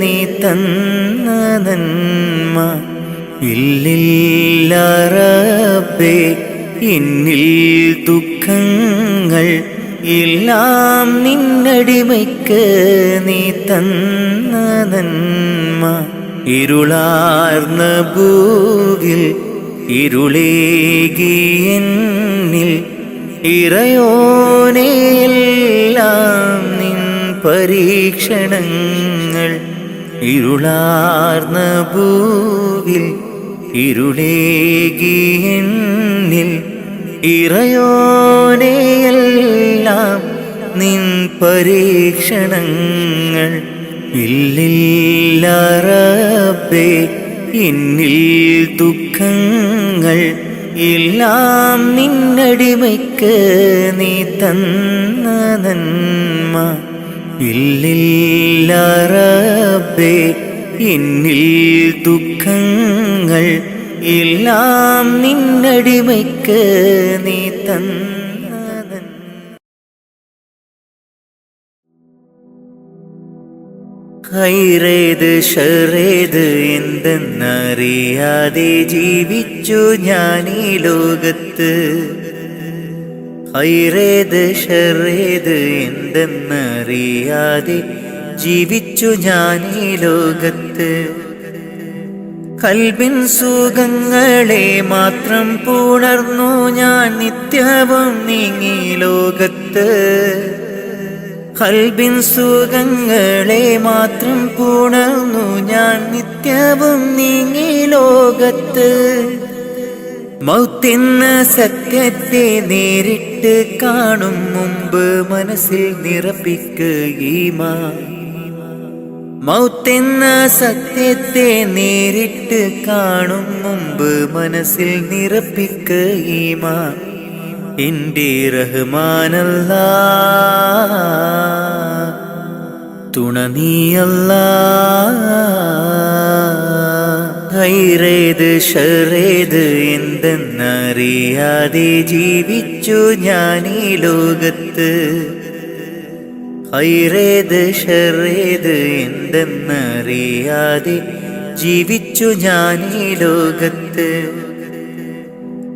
നീ തന്ന നന്മ ഇല്ലില്ല റബ്ബേ എന്നിൽ ദുഃഖങ്ങൾ എല്ലാം നിന്നടിമയ്ക്ക് നീ തന്ന നന്മ ഇരുളാർന്ന ഭൂവിൽ ഇരുളേകിയെന്നിൽ ഇറയോനെയെല്ലാം നിൻ പരീക്ഷണങ്ങൾ ഇരുളാർന്ന ഭൂവിൽ ഇരുളേകിയെന്നിൽ ഇറയോനെയെല്ലാം നിൻ പരീക്ഷണങ്ങൾ ഇല്ലില്ല റബ്ബേ എന്നിൽ ദുഃഖങ്ങൾ എല്ലാം നിന്നടിമയ്ക്ക് നീ തന്ന നന്മ ഇല്ലില്ല റബ്ബേ എന്നിൽ ദുഃഖങ്ങൾ എല്ലാം നിന്നടിമയ്ക്ക് നീ തന്ന നന്മ ഹൈറേത് ഷറേത് എന്തെന്നറിയാതെ ജീവിച്ചു ഞാൻ ഈ ലോകത്ത് ഹൈറേത് ഷറേത് എന്തെന്നറിയാതെ ജീവിച്ചു ഞാൻ ഈ ലോകത്ത് കൽബിൻ സുഖങ്ങളെ മാത്രം പുണർന്നു ഞാൻ നിത്യവും നീങ്ങി ലോകത്ത് കൽബിൻ സുഖങ്ങളെ മാത്രം പുണർന്നു ഞാൻ നിത്യവും നീങ്ങി ലോകത്ത് മൗത്തെന്ന സത്യത്തെ നേരിട്ട് കാണും മുമ്പ് മനസ്സിൽ നിറപ്പിക്കുകീമാൻ മൗത്തെന്ന സത്യത്തെ നേരിട്ട് കാണും മുമ്പ് മനസ്സിൽ നിറപ്പിക്കുകീമാൻ എൻ്റെ റഹ്മാനല്ലാ തുണ നീയല്ലാ ഹൈറേത് ഷറേത് എന്തെന്നറിയാതെ ജീവിച്ചു ഞാൻ ഈ ലോകത്ത് ഹൈറേത് ഷറേത് എന്തെന്നറിയാതെ ജീവിച്ചു ഞാൻ ഈ ലോകത്ത്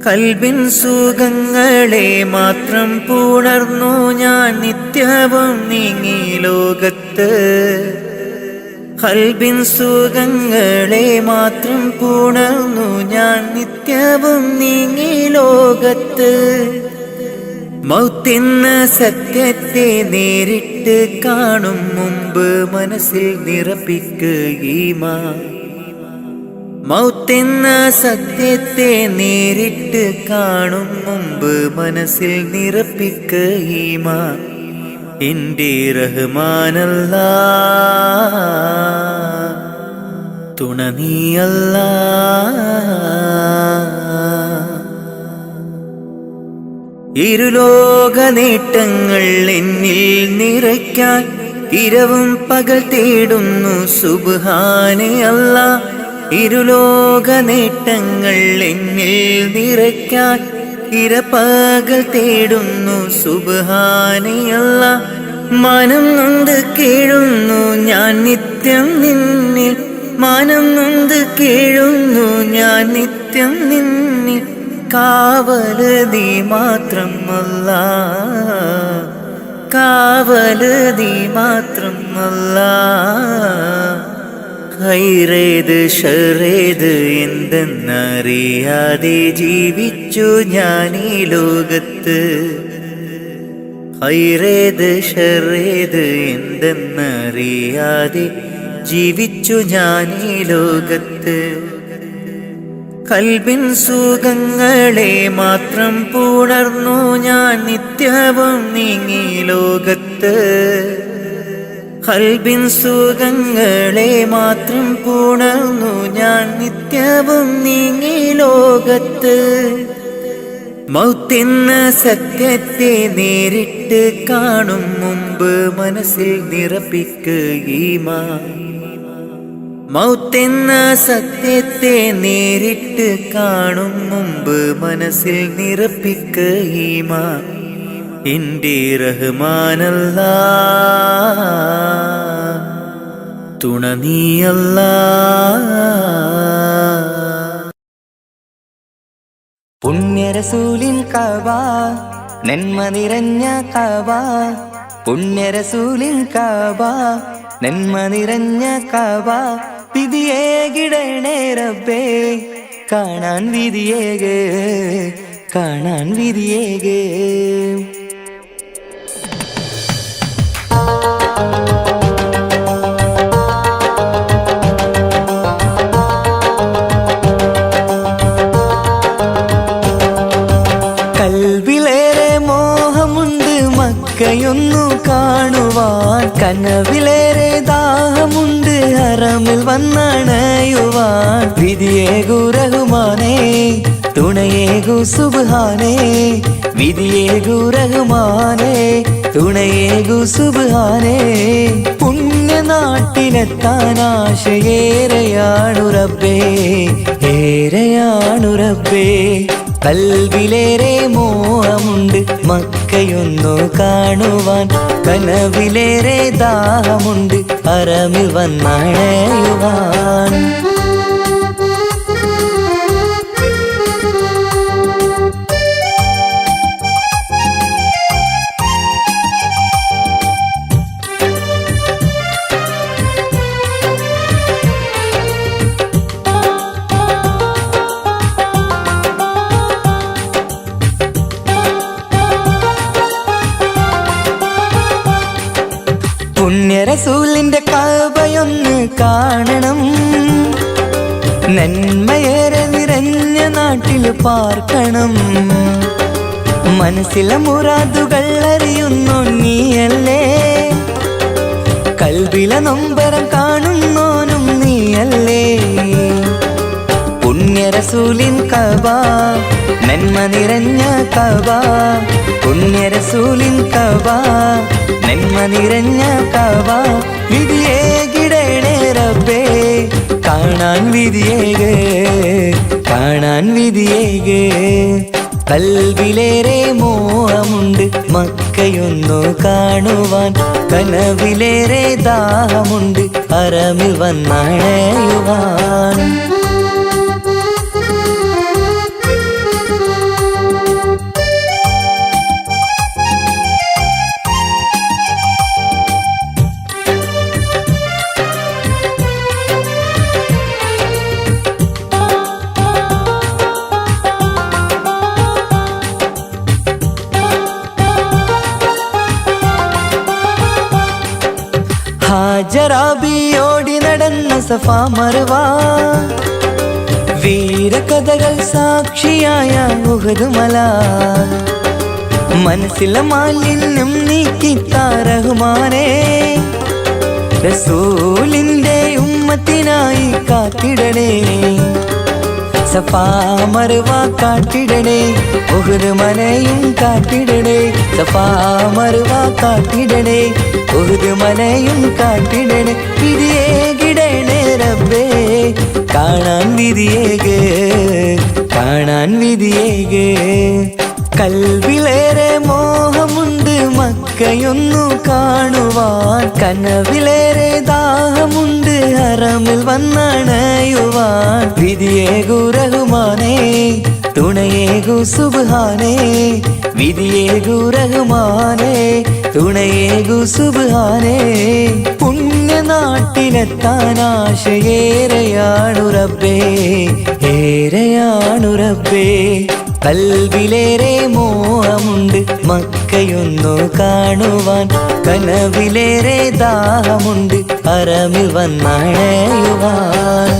കൽബിൻ സുഖങ്ങളെ മാത്രം പുണർന്നു ഞാൻ നിത്യവും നീങ്ങി ലോകത്ത് കൽബിൻ സുഖങ്ങളെ മാത്രം പുണർന്നു ഞാൻ നിത്യവും നീങ്ങി ലോകത്ത് മൗത്തെന്ന സത്യത്തെ നേരിട്ട് കാണും മുമ്പ് മനസ്സിൽ നിറപ്പിക്കുകീമാൻ മൗത്തെന്ന സത്യത്തെ നേരിട്ട് കാണും മുമ്പ് മനസ്സിൽ നിറപ്പിക്കുകീമാൻ എൻ്റെ റഹ്മാനല്ലാ തുണ നീയല്ലാ ഇരുലോക നേട്ടങ്ങൾ എന്നിൽ നിറയ്ക്കാൻ ഇരവും പകൽ തേടുന്നു സുബ്ഹാനെ അല്ലാ ഇരുലോക നേട്ടങ്ങൾ എന്നിൽ നിറയ്ക്കാൻ ഇരപകൽ തേടുന്നു സുബ്ഹാനെ അല്ലാ മാനം നൊന്ത് കേഴുന്നു ഞാൻ നിത്യം നിന്നിൽ മാനം നൊന്ത് കേഴുന്നു ഞാൻ നിത്യം നിന്നിൽ കാവല് നീ മാത്രം അല്ലാ കാവല് നീ മാത്രം അല്ലാ ഹൈറേത് ഷറേത് എന്തെന്നറിയാതെ ജീവിച്ചു ഞാൻ ഈ ലോകത്ത് ഹൈറേത് ഷറേത് എന്തെന്നറിയാതെ ജീവിച്ചു ഞാൻ ഈ ലോകത്ത് കൽബിൻ സുഖങ്ങളെ മാത്രം പുണർന്നു ഞാൻ നിത്യവും നീങ്ങി ലോകത്ത് കൽബിൻ സുഖങ്ങളെ മാത്രം പുണർന്നു ഞാൻ നിത്യവും നീങ്ങി ലോകത്ത് മൗത്തെന്ന സത്യത്തെ നേരിട്ട് കാണും മുമ്പ് മനസ്സിൽ നിറപ്പിക്കുകീമാൻ മൗത്തെന്ന സത്യത്തെ നേരിട്ട് കാണും മുമ്പ് മനസ്സിൽ നിറപ്പിക്കുകീമാൻ എൻ്റെ റഹ്മാനല്ലാ തുണ നീയല്ലാ പുണ്യരസൂലിൻ കഅബ നന്മ നിറഞ്ഞ കഅബ പുണ്യരസൂലിൻ കഅബ നന്മ നിറഞ്ഞ കഅബ വിധിയേകിടണേ റബ്ബേ കാണാൻ വിധിയേകേ കാണാൻ വിധിയേകേ മക്കയൊന്നു കാണുവാൻ കനവിലേറെ ദാഹമുണ്ട് ഹറമിൽ വന്നണയുവാൻ വിധിയേകു റഹ്മാനേ തുണയേകു സുബ്ഹാനേ വിധിയേകു റഹ്മാനേ തുണയേകു സുബ്ഹാനേ പുണ്യനാട്ടിലെത്താൻ ആശയേറെയാണു റബ്ബേ ഏറെയാണു റബ്ബേ കൽവിലേറെ മോഹമുണ്ട് മക്കയൊന്നു കാണുവാൻ കനവിലേറെ ദാഹമുണ്ട് ഹറമിൽ വന്നണയുവാൻ പുണ്യറസൂലിന്റെ കഅബയൊന്ന് കാണണം നന്മയേറെ നിറഞ്ഞ നാട്ടിൽ പാർക്കണം മനസ്സിലെ മുറാദുകൾ അറിയുന്നു നീയല്ലേ കൽബിലെ നൊമ്പരം കാണുന്നോനും നീയല്ലേ പുണ്യറസൂലിൻ കഅബ നന്മ നിറഞ്ഞ കഅബ പുണ്യറസൂലിൻ കഅബ നന്മ നിറഞ്ഞ കഅബ വിധിയേകിടണേ റബ്ബേ കാണാൻ വിധിയേക് കാണാൻ വിധിയേക് കൽവിലേറെ മോഹമുണ്ട് മക്കയൊന്നു കാണുവാൻ കനവിലേറെ ദാഹമുണ്ട് ഹറമിൽ വന്നണയുവാൻ ഹാജറാബിയോടി നടന്ന സഫാ മർവ വീരകഥകൾ സാക്ഷിയായ ഉഹദ് മല മനസ്സിലെ മാലിന്യം നീക്കിത്താ റഹ്മാനേ റസൂലിന്റെ ഉമ്മത്തിനായി കാത്തിടണേ സഫാ മർവ കാട്ടിടണേ ഉഹദ് മലയും കാട്ടിടണേ സഫാ മർവ കാട്ടിടണേ ഉഹദ് മലയും കാട്ടിടണേ വിധിയേകിടണേ റബ്ബേ കാണാൻ വിധിയേക് കാണാൻ വിധിയേക് കൽവിലേറെ മോഹമുണ്ട് മക്കയൊന്നു കാണുവാൻ കനവിലേറെ ദാഹമുണ്ട് ഹറമിൽ വന്നണയുവാൻ വിധിയേകു റഹ്മാനേ തുണയേകു സുബ്ഹാനേ വിധിയേകു റഹ്മാനേ തുണയേകു സുബ്ഹാനേ പുണ്യനാട്ടിലെത്താൻ ആശയേറെയാണു റബ്ബേ ഏറെയാണു റബ്ബേ കൽവിലേറെ മോഹമുണ്ട് മക്കയൊന്നു കാണുവാൻ കനവിലേറെ ദാഹമുണ്ട് ഹറമിൽ വന്നണയുവാൻ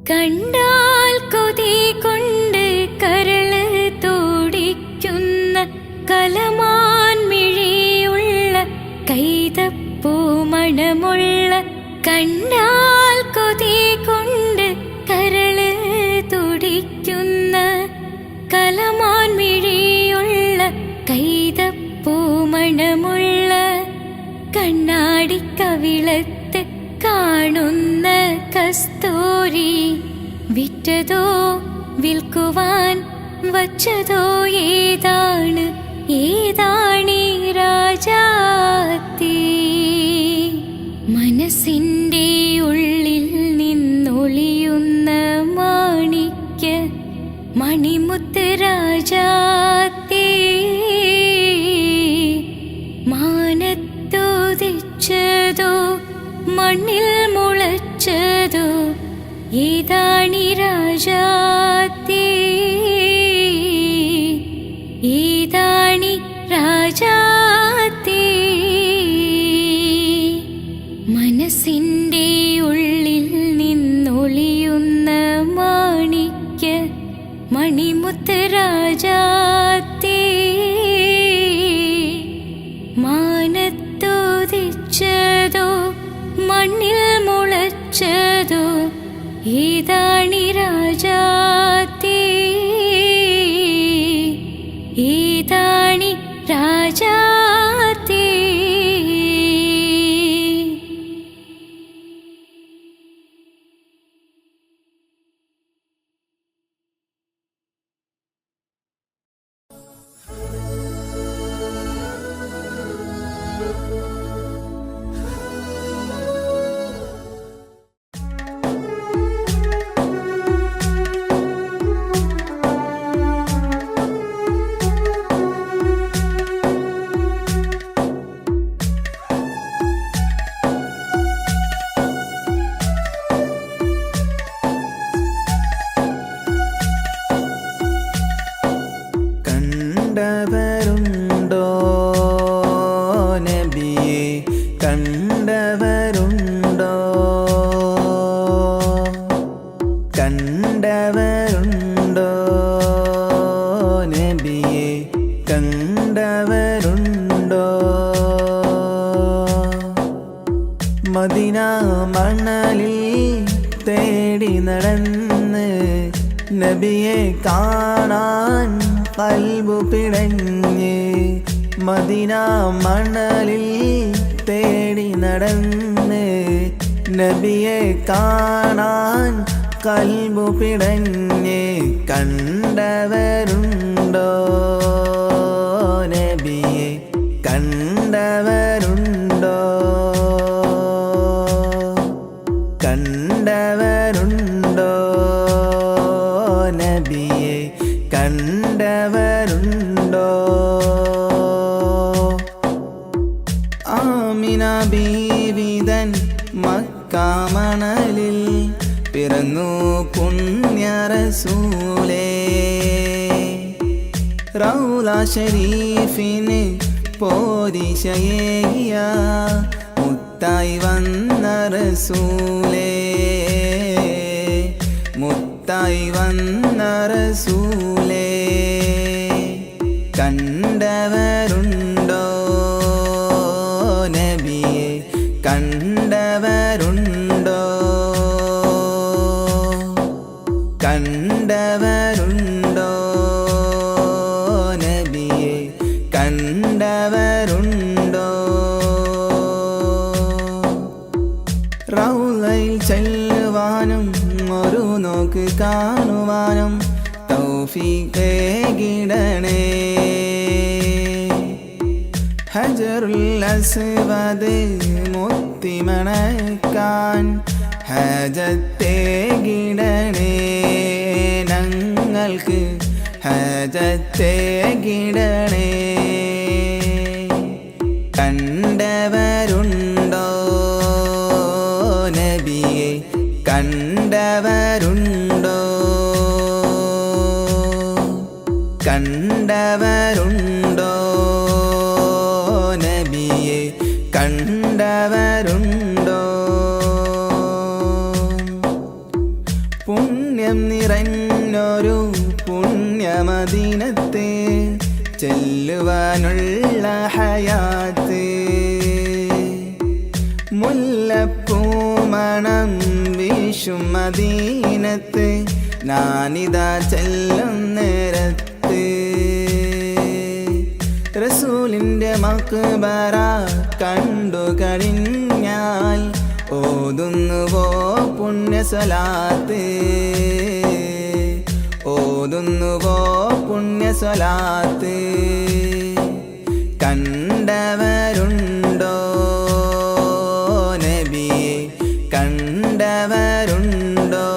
കണ്ടാൽ കൊതി കൊണ്ട് കരള് തോടിക്കുന്ന കലമാൻ മിഴിയുള്ള കൈതപ്പൂ മണമുള്ള കണ്ടാൽ കൊതി കൊണ്ട് കരള് തുടിക്കുന്ന കലമാൻ മിഴിയുള്ള കൈതപ്പൂ മണമുള്ള കണ്ണാടിക്കവിളത്ത് കാണുന്ന കസ്തൂരി വിറ്റതോ വിൽക്കുവാൻ വച്ചതോ ഏതാണ് ഏതാണീ രാജാത്തി മനസ്സിൻ്റെ ഉള്ളിൽ നിന്നൊളിയുന്ന മാണിക്യ മണിമുത്ത് രാജാത്തി മാനത്തോദിച്ചതോ മണ്ണിൽ മുളച്ചതോ ഏതാണീ രാജാത്തി ഏതാണീ രാജാത്തി മനസ്സിൻ്റെ ഉള്ളിൽ നിന്ന് ഈതാണി രാജാത്തേ, ഈതാണി രാജാത്തേ. കണ്ടവരുണ്ടോ നബിയെ, കണ്ടവരുണ്ടോ, കണ്ടവരുണ്ടോ നബിയെ, കണ്ടവരുണ്ടോ. മദീന മണലിൽ തേടി നടന്ന് നബിയെ കാണാൻ കൽബു പിടഞ്ഞ്. മദീന മണലിൽ തേടി നടന്ന് നബിയെ കാണാൻ കൽബു പിടഞ്ഞ്. കണ്ടവരുണ്ടോ നബിയെ, കണ്ടവരുണ്ടോ, കണ്ടവരുണ്ടോ നബിയെ, കണ്ടവരുണ്ടോ. ആമിന ബീവിതൻ മക്കാമണലിൽ പിറന്നു പുണ്യ റസൂലേ. റൗള ശരീഫിന് പോരിശയേകിയ മുത്തായി വന്ന റസൂലേ, മുത്തായി വന്ന റസൂലേ. കണ്ടവരുണ്ടോ നബിയെ, കണ്ടവരുണ്ടോ, കണ്ടവരുണ്ടോ നബിയെ, കണ്ടവരുണ്ടോ. റൗളയിൽ ചെല്ലുവാനും ഒരു നോക്ക് കാണുവാനും തൗഫീഖേകിടണേ. ഹജറുൽ അസ്വദ് മുത്തിമണക്കാൻ ഹജത്തേകിടണേ. ഞങ്ങൾക്ക് ഹജത്തേകിടണേ. കണ്ടവരുണ്ടോ നബിയെ, കണ്ടവരുണ്ടോ, കണ്ടവരുണ്ടോ നബിയെ, കണ്ടവരുണ്ടോ. പുണ്യം നിറഞ്ഞൊരു പുണ്യമദീനത്തെ ചെല്ലുവാനുള്ള ഹയാത്ത്. മുല്ലപ്പൂമണം വീശും മദീനത്ത് ഞാനിതാ ചെല്ലും നേരത്ത്. റസൂലിൻ്റെ മക്ബറ കണ്ടു കഴിഞ്ഞാൽ ഓതുന്നുവോ പുണ്യസലാത്ത്, ഓതുന്നുവോ പുണ്യസലാത്ത്. കണ്ടവരുണ്ടോ നബിയെ, കണ്ടവരുണ്ടോ,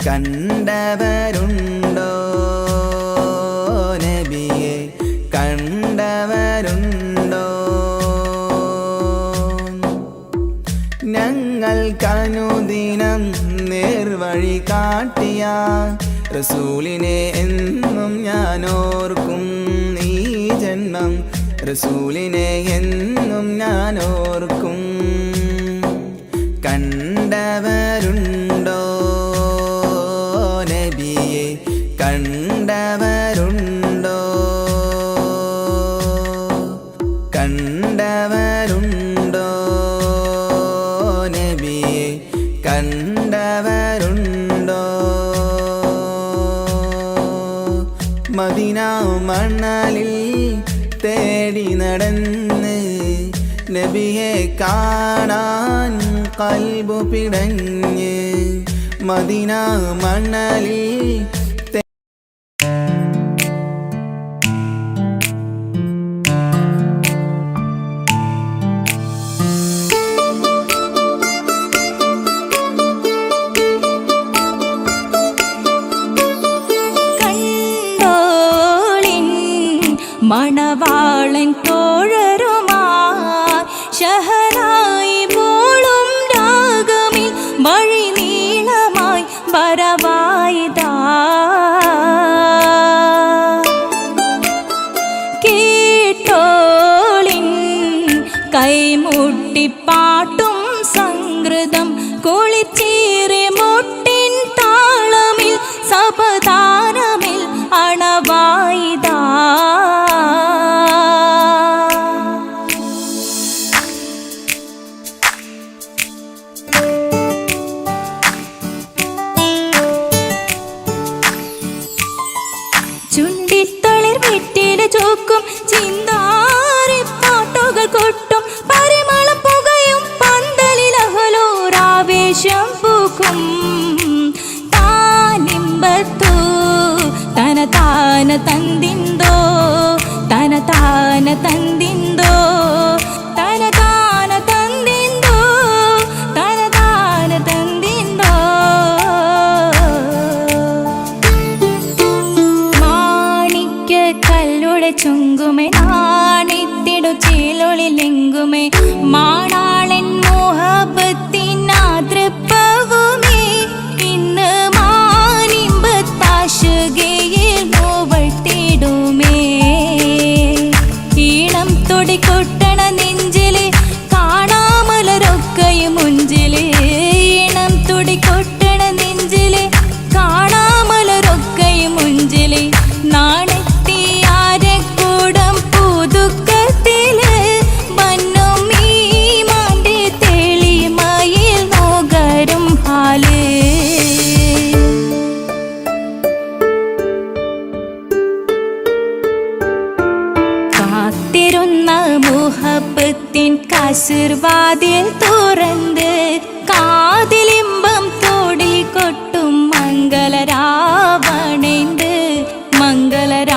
കണ്ടവരുണ്ടോ നബിയെ, കണ്ടവരുണ്ടോ. ഞങ്ങൾക്കനുദിനം നേർവഴി കാട്ടിയ റസൂലിനെ എന്നും ഞാനോർക്കും. ഈ ജന്മം റസൂലിനെ എന്നും ഞാനോർക്കും. കണ്ടവരുണ്ടോ നബിയെ, കണ്ടവരുണ്ടോ, കണ്ടവരുണ്ടോ നബിയെ, കണ്ടവരുണ്ടോ? മദീന മണലിൽ തേടി നടന്ന് നബിയെ കാണാൻ കൽബു പിടഞ്ഞ് മദീന മണലിൽ മണവാളൻ തോഴരുമായി ഷഹനായി പോളും രാഗമിൽ വഴി നീളമായി വരവായിതാ കേട്ടോളിൻ കൈമുട്ടിപ്പാട്ടും സംഗൃതം കുളിച്ചേറി മുട്ടിൻ താളമിൽ സപതാരമിൽ അണവായിതാ ചുണ്ടിത്തളിർ വെറ്റില ചോക്കും ചിന്താരി പാട്ടുകൾ കൊട്ടും പരിമളം പുകയും പന്തലിൽ അഹലോരാവേശം പൂക്കും താനിമ്പത്തു തന താന തന്തിന്തോ തന താന തന്തിന്തോ തന താന തന്തിന്തോ തന താന തന്തിന്തോ കല്ലുടെ ചുങ്കുമേ നാണിത്തിടു ചേലൊളിലെങ്കുമേ മാണാളൻ മോഹബത്തിനാതൃപ്പവുമേ ഇന്ന് മാനിമ്പത്താശുകയിൽ നോവഴ്ത്തിടുമേ ഈണം തൊടിക്കൊട്ടണ നെഞ്ചില് കാണാമലരൊക്കെയും മുഞ്ചില് ഈണം തൊടിക്കൊട്ടണ നെഞ്ചില് കാണാമലരൊക്കെയും മുഞ്ചില് നാണ കാത്തിരുന്ന മുഹബത്തിൻ കസിർവാതിൽ തുറന്ന് കാതിലിമ്പം തോടിൽ കൊട്ടും മംഗളരാവണേന്ത് മംഗളരാവണേന്ത്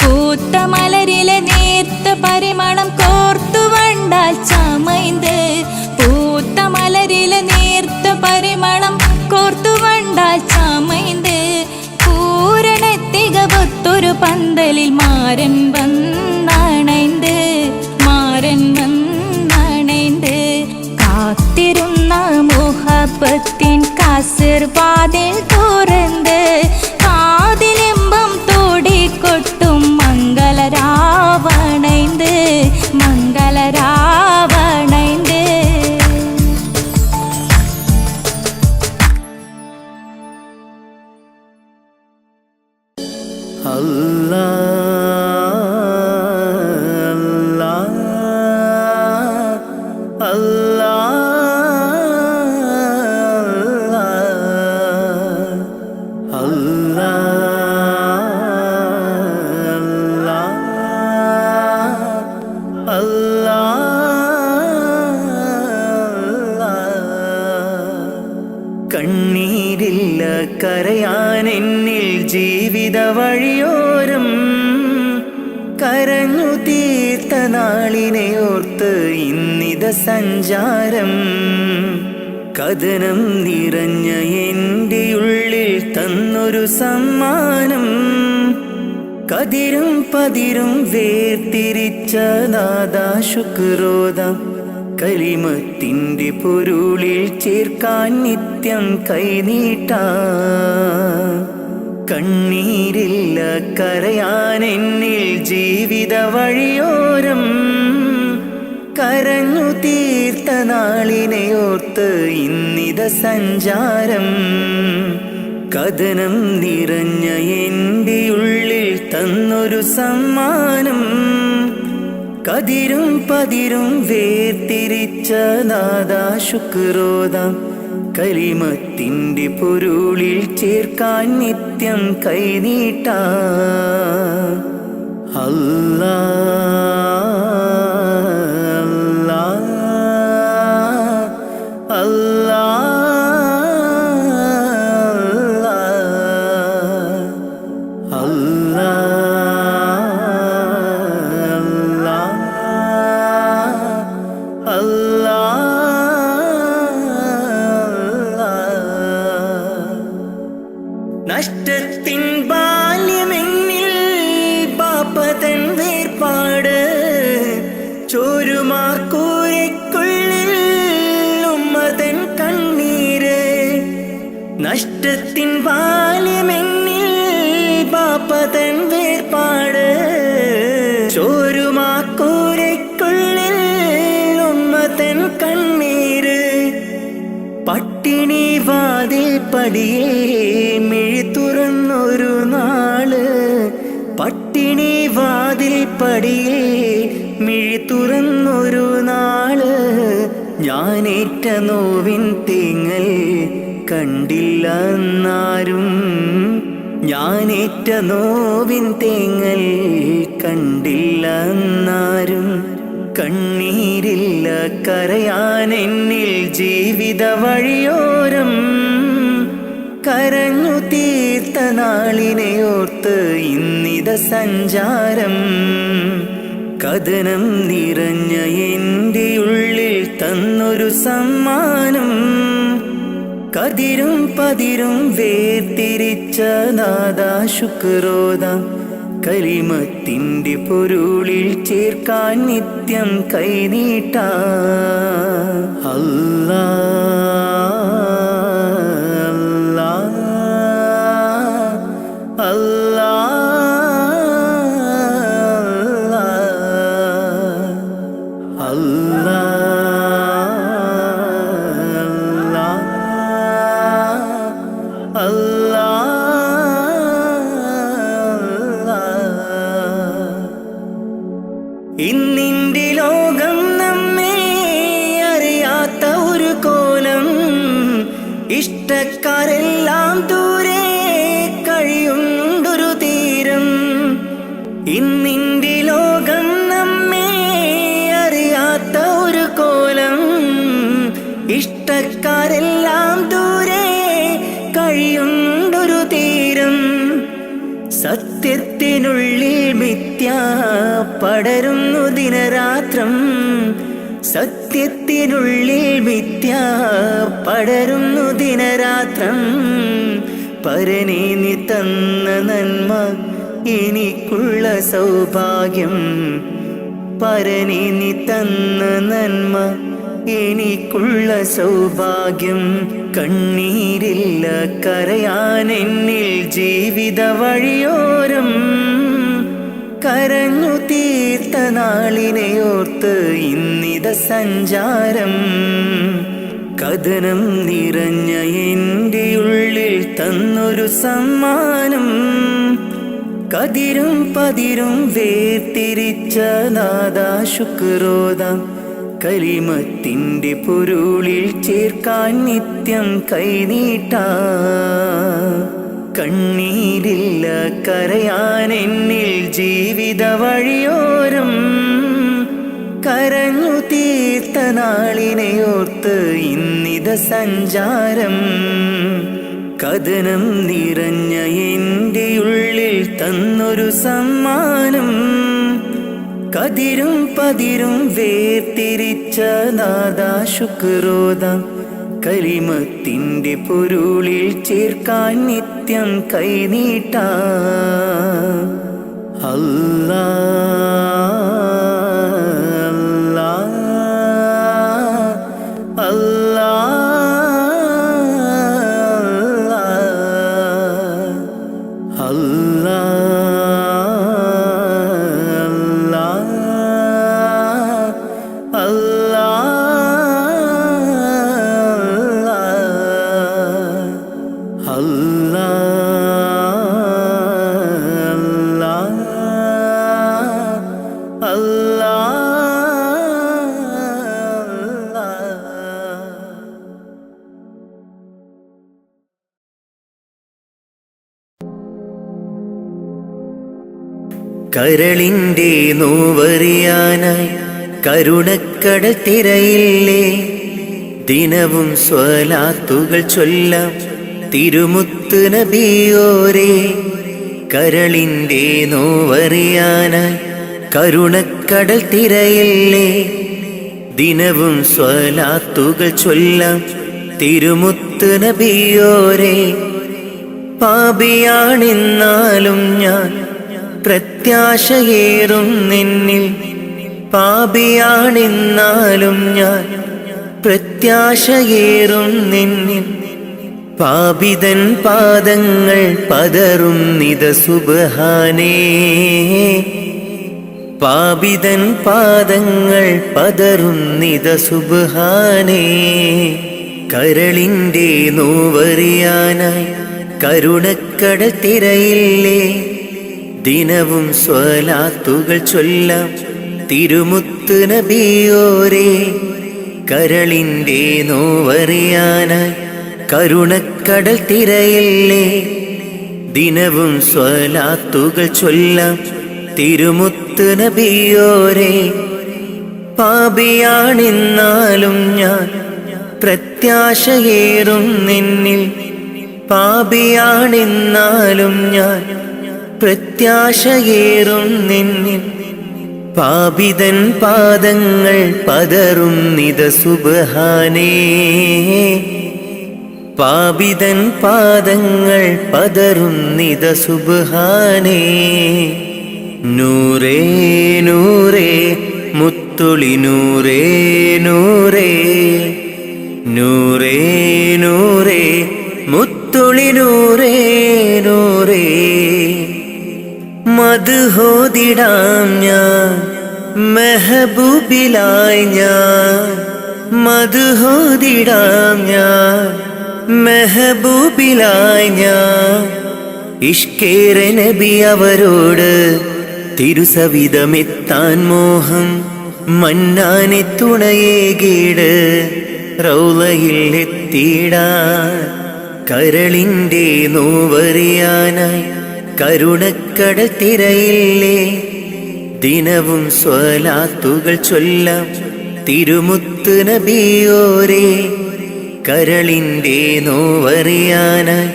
പൂത്ത മലരിലെ നേർത്ത പരിമളം കോർത്തു വണ്ടാൽ ചമൈന്ത് പൂത്ത മലരിലെ നേർത്ത പരിമളം കോർത്തു വണ്ടാൽ ചമൈന്ത് പൂരണത്തികവൊത്തൊരു പന്തലിൽ മാരൻ വന്നണൈന്ത് മാരൻ വന്നണൈന്ത് കാത്തിരുന്ന മുഹബത്തിൻ കസിർവാതിൽ തുറന്ന് കാതിലിമ്പം തോടിക്കൊട്ടും മംഗളരാവണൈന്ത് മംഗളരാവണൈന്ത് കണ്ണീരില്ല കരയാൻ എന്നിൽ ജീവിത വഴിയോരം കരഞ്ഞു തീർത്ത നാളിനെ ഓർത്ത് ഇന്നിത സഞ്ചാരം കഥനം നിറഞ്ഞ എൻ്റെ ഉള്ളിൽ തന്നൊരു സമ്മാനം കതിരും പതിരും വേർതിരിച്ച നാദാ ശുക്രോദാം കലിമത്തിൻ്റെ പൊരുളിൽ ചേർക്കാൻ നിത്യം കൈനീട്ടാ കണ്ണീരില്ല കരയാൻ എന്നിൽ ജീവിത വഴിയോരം കരഞ്ഞു തീർത്ത നാളിനെ ഓർത്ത് ഇന്നിത സഞ്ചാരം കഥനം നിറഞ്ഞ എൻ്റെ ഉള്ളിൽ തന്നൊരു സമ്മാനം കതിരും പതിരും വേർതിരിച്ച നാദാ ശുക്രോദാം കലിമത്തിന്റെ പൊരുളിൽ ചേർക്കാൻ നിത്യം കൈനീട്ടാ അല്ലാ അല്ലാ അല്ലാ നഷ്ടത്തിൻ ബാല്യമെന്നിൽ പാപ്പതൻ വേർപാട് ചോരുമാക്കൂരയ്ക്കുള്ളിൽ ഉമ്മതൻ കണ്ണീര് നഷ്ടത്തിൻ ബാല്യമെന്നിൽ പാപ്പതൻ വേർപാട് ചോരുമാക്കൂരയ്ക്കുള്ളിൽ ഉമ്മതൻ കണ്ണീര് പട്ടിണി വാതിൽ പടിയേ മിഴി തുറന്നൊരു നാള് പട്ടിണി വാതിൽ പടിയേ മിഴി തുറന്നൊരു നാള് ഞാനേറ്റ നോവിൻ തേങ്ങൽ കണ്ടില്ല എന്നാരും ഞാനേറ്റ നോവിൻ തേങ്ങൽ കണ്ടില്ല എന്നാരും കണ്ണീരില്ല കരയാൻ എന്നിൽ ജീവിത വഴിയോരം കരഞ്ഞു തീർത്ത നാളിനെ ഓർത്ത് ഇന്നിത സഞ്ചാരം കഥനം നിറഞ്ഞ എൻ്റെ ഉള്ളിൽ തന്നൊരു സമ്മാനം കതിരും പതിരും വേർതിരിച്ച നാദാ ശുക്രോദാം കലിമത്തിന്റെ പൊരുളിൽ ചേർക്കാൻ നിത്യം കൈനീട്ടാ അല്ലാ അല്ലാ അല്ലാ അല്ലാ ഇന്നിന്റെ ലോകം നമ്മെ അറിയാത്ത ഒരു കോലം ഇഷ്ടക്കാരെല്ലാം ദൂരെ കഴിയുണ്ടൊരു തീരം ഇന്നിന്റെ ലോകം നമ്മെ അറിയാത്ത ഒരു കോലം ഇഷ്ടക്കാരെല്ലാം ദൂരെ കഴിയുണ്ടൊരു തീരം സത്യത്തിനുള്ളിൽ മിഥ്യ പടരുന്നു ദിനരാത്രം സത്യത്തിനുള്ളിൽ മിഥ്യ പടരുന്നു ദിനരാത്രം പരനേ നീ തന്ന നന്മ എനിക്കുള്ള സൗഭാഗ്യം പരനേ നീ തന്ന നന്മ എനിക്കുള്ള സൗഭാഗ്യം കണ്ണീരില്ല കരയാൻ എന്നിൽ ജീവിത വഴിയോരം കരഞ്ഞു തീർത്ത നാളിനെ ഓർത്ത് ഇന്നിത സഞ്ചാരം കഥനം നിറഞ്ഞ എൻ്റെ ഉള്ളിൽ തന്നൊരു സമ്മാനം കതിരും പതിരും വേർതിരിച്ച നാദാ ശുക്രോദാം കലിമത്തിന്റെ പൊരുളിൽ ചേർക്കാൻ നിത്യം കൈനീട്ടാ കണ്ണീരില്ല കരയാൻ എന്നിൽ ജീവിത വഴിയോരം കരഞ്ഞു തീർത്ത നാളിനെ ഓർത്ത് ഇന്നിത സഞ്ചാരം കഥനം നിറഞ്ഞ എൻ്റെ ഉള്ളിൽ തന്നൊരു സമ്മാനം കതിരും പതിരും വേർതിരിച്ച നാദാ ശുക്രോദാം കലിമത്തിന്റെ പൊരുളിൽ ചേർക്കാൻ നിത്യം കൈനീട്ടാ അല്ലാ അല്ലാ അല്ലാ കരളിൻ്റെ നോവറിയാനായി കരുണക്കടൽ തിരയില്ലേ. ദിനവും സ്വലാത്തുകൾ ചൊല്ലാം തിരുമുത്ത് നബിയോരേ. കരളിൻ്റെ നോവറിയാനായി കരുണക്കടൽ തിരയില്ലേ. ദിനവും സ്വലാത്തുകൾ ചൊല്ലാം തിരുമുത്ത് നബിയോരേ. പാപിയാണെന്നാലും ഞാൻ പ്രത്യാശയേറും നിന്നിൽ. പാപിയാണെന്നാലും ഞാൻ പ്രത്യാശയേറും നിന്നിൽ. പാപിതൻ പാദങ്ങൾ പതറും നിത സുബ്ഹാനേ. പാപിതൻ പാദങ്ങൾ പതറും നിത സുബ്ഹാനേ. കരളിൻ്റെ നോവറിയാനായി കരുണക്കടൽ തിരയില്ലേ. ദിനവും സ്വലാത്തുകൾ ചൊല്ലാം തിരുമുത്ത് നബിയോരേ. കരളിൻ്റെ നോവറിയാനായി കരുണക്കടൽ തിരയില്ലേ. ദിനവും സ്വലാത്തുകൾ ചൊല്ലാം തിരുമുത്ത് നബിയോരേ. പാപിയാണെന്നാലും ഞാൻ പ്രത്യാശയേറും നിന്നിൽ. പാപിയാണെന്നാലും ഞാൻ പ്രത്യാശയേറും നിന്നിൽ. പാപിതൻ പാദങ്ങൾ പതറും നിത സുബ്ഹാനേ. പാപിതൻ പാദങ്ങൾ പതറും നിത സുബ്ഹാനേ. നൂറേ നൂറേ മുത്തുളി നൂറേ നൂറേ. നൂറേ നൂറേ മുത്തുളി നൂറേ നൂറേ. മദ്ഹോദിടാം ഞാൻ മെഹബൂബിലായി ഞാൻ. മദ്ഹോദിടാം ഞാൻ മെഹബൂബിലായി ഞാൻ. ഇഷ്കേറെ നബി അവരോട് തിരുസവിധമെത്താൻ മോഹം. മന്നാനെ തുണയേകീട് റൗളയിൽ എത്തിയിടാൻ. കരളിൻ്റെ നോവറിയാനായി കരുണക്കടൽ തിരയില്ലേ. ദിനവും സ്വലാത്തുകൾ ചൊല്ലാം തിരുമുത്ത് നബിയോരേ. കരളിൻ്റെ നോവറിയാനായി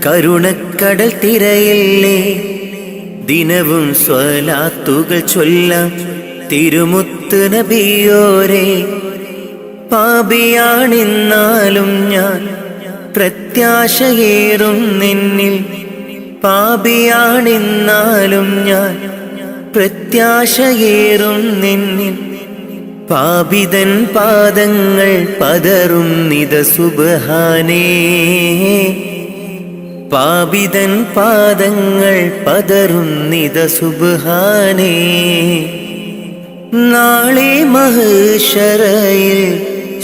കരുണക്കടൽ തിരയില്ലേ. ദിനവും സ്വലാത്തുകൾ ചൊല്ലാം തിരുമുത്ത് നബിയോരേ. പാപിയാണെന്നാലും ഞാൻ പ്രത്യാശയേറും നിന്നിൽ. പാപിയാണെന്നാലും ഞാൻ പ്രത്യാശയേറും നിന്നിൽ. പാപിതൻ പാദങ്ങൾ പതറും നിത സുബ്ഹാനേ. പാപിതൻ പാദങ്ങൾ പതറും നിത സുബ്ഹാനേ. നാളെ മഹ്ശറയിൽ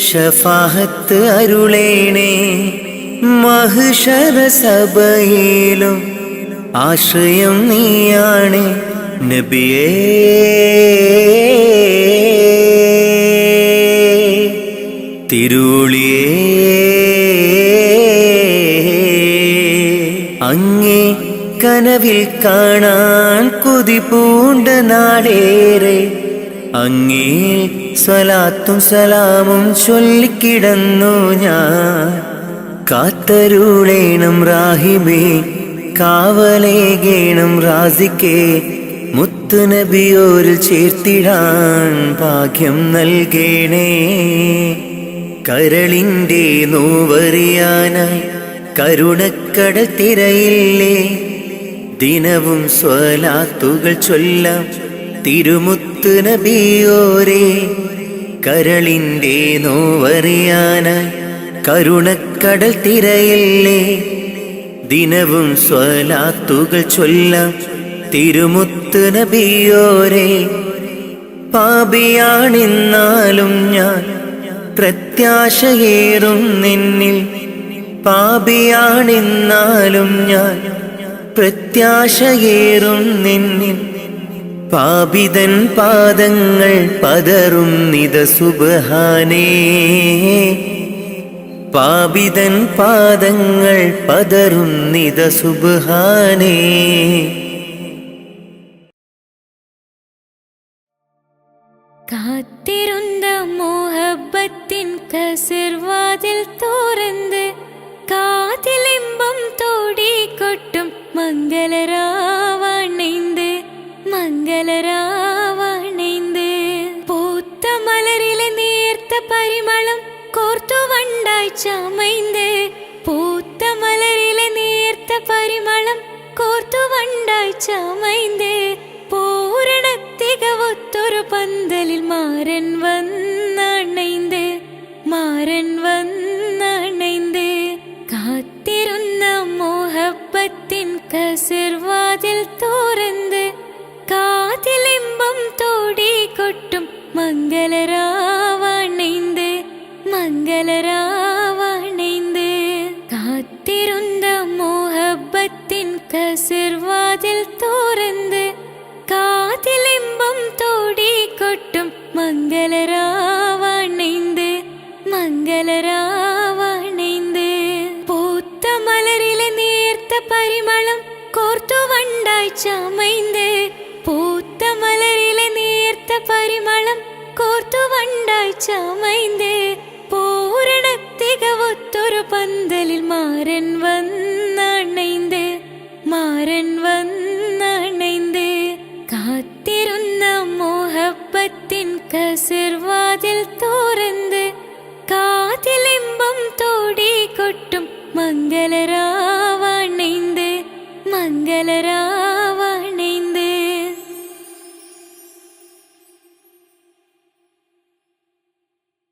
ശഫാഅത്ത് അരുളേണേ. മഹ്ശറ സഭയിലും ആശ്രയം നീയാണ് നബിയേ. തിരുളിയേ അങ്ങേ കനവിൽ കാണാൻ കൊതി പൂണ്ട നാടേറെ. അങ്ങേ സ്വലാത്തും സലാമും ചൊല്ലിക്കിടന്നു ഞാൻ. കാത്തരുളേണം റാഹിബേ കാവലേകേണം റാസിക്കേ. മുത്ത് നബിയോരിൽ ചേർത്തിടാൻ ഭാഗ്യം നൽകേണേ. കരളിൻ്റെ നോവറിയാനായി കരുണക്കടൽ തിരയില്ലേ. ദിനവും സ്വലാത്തുകൾ ചൊല്ലാം തിരുമുത്ത് നബിയോരേ. കരളിൻ്റെ നോവറിയാനായി കരുണക്കടൽ തിരയില്ലേ. ദിനവും സ്വലാത്തുകൾ ചൊല്ലാം തിരുമുത്ത് നബിയോരേ. പാപിയാണെന്നാലും ഞാൻ പ്രത്യാശയേറും നിന്നിൽ. പാപിയാണെന്നാലും ഞാൻ പ്രത്യാശയേറും നിന്നിൽ. പാപിതൻ പാദങ്ങൾ പതറും നിത സുബ്ഹാനേ. പാപിതൻ പാദങ്ങൾ പതറും നിത സുബ്ഹാനേ. കാത്തിരുന്ന മോഹബത്തിൻ കസിർവാതിൽ തുറന്ന് കാതിലിമ്പം തോടിക്കൊട്ടും മംഗളരാവണൈந்து മംഗളരാവണൈந்து പൂത്ത മലരിലെ നേർത്ത പരിമളം കോർത്തു വണ്ടായി ചമൈந்து പൂത്ത മലരിലെ നേർത്ത പരിമളം കോർത്തു വണ്ടായി ചമൈந்து പൂരണ തികവൊത്തൊരു പന്തലിൽ മാരൻ വന്നണൈந்து മാരൻ വന്നണൈந்து കാത്തിരുന്ന മോഹബത്തിൻ കസിർവാതിൽ തുറന്ന് കാതിലിമ്പം തോടിക്കൊട്ടും മംഗളരാവണൈந்து മംഗളരാവണൈந்து കാത്തിരുന്ന മോഹബത്തിൻ കസിർവാതിൽ തുറന്ന് കാതിലിമ്പം തോടിക്കൊട്ടും മംഗളരാവണൈந்து മംഗളരാവണൈந்து പൂത്ത മലരിലെ നേർത്ത പരിമളം കോർത്തു വണ്ടായി ചമൈந்து പൂത്ത മലരിലെ നേർത്ത പരിമളം കോർത്തു വണ്ടായി ചമൈந்து പൂരണ തികവൊത്തൊരു പന്തലിൽ മാരൻ വന്നണൈந்து മാരൻ വന്നണൈந்து കാത്തിരുന്ന മോഹബത്തിൻ കസിർവാതിൽ തുറന്ന് കാതിലിമ്പം തോടിക്കൊട്ടും മംഗളരാവണൈந்து മംഗളരാവണൈந்து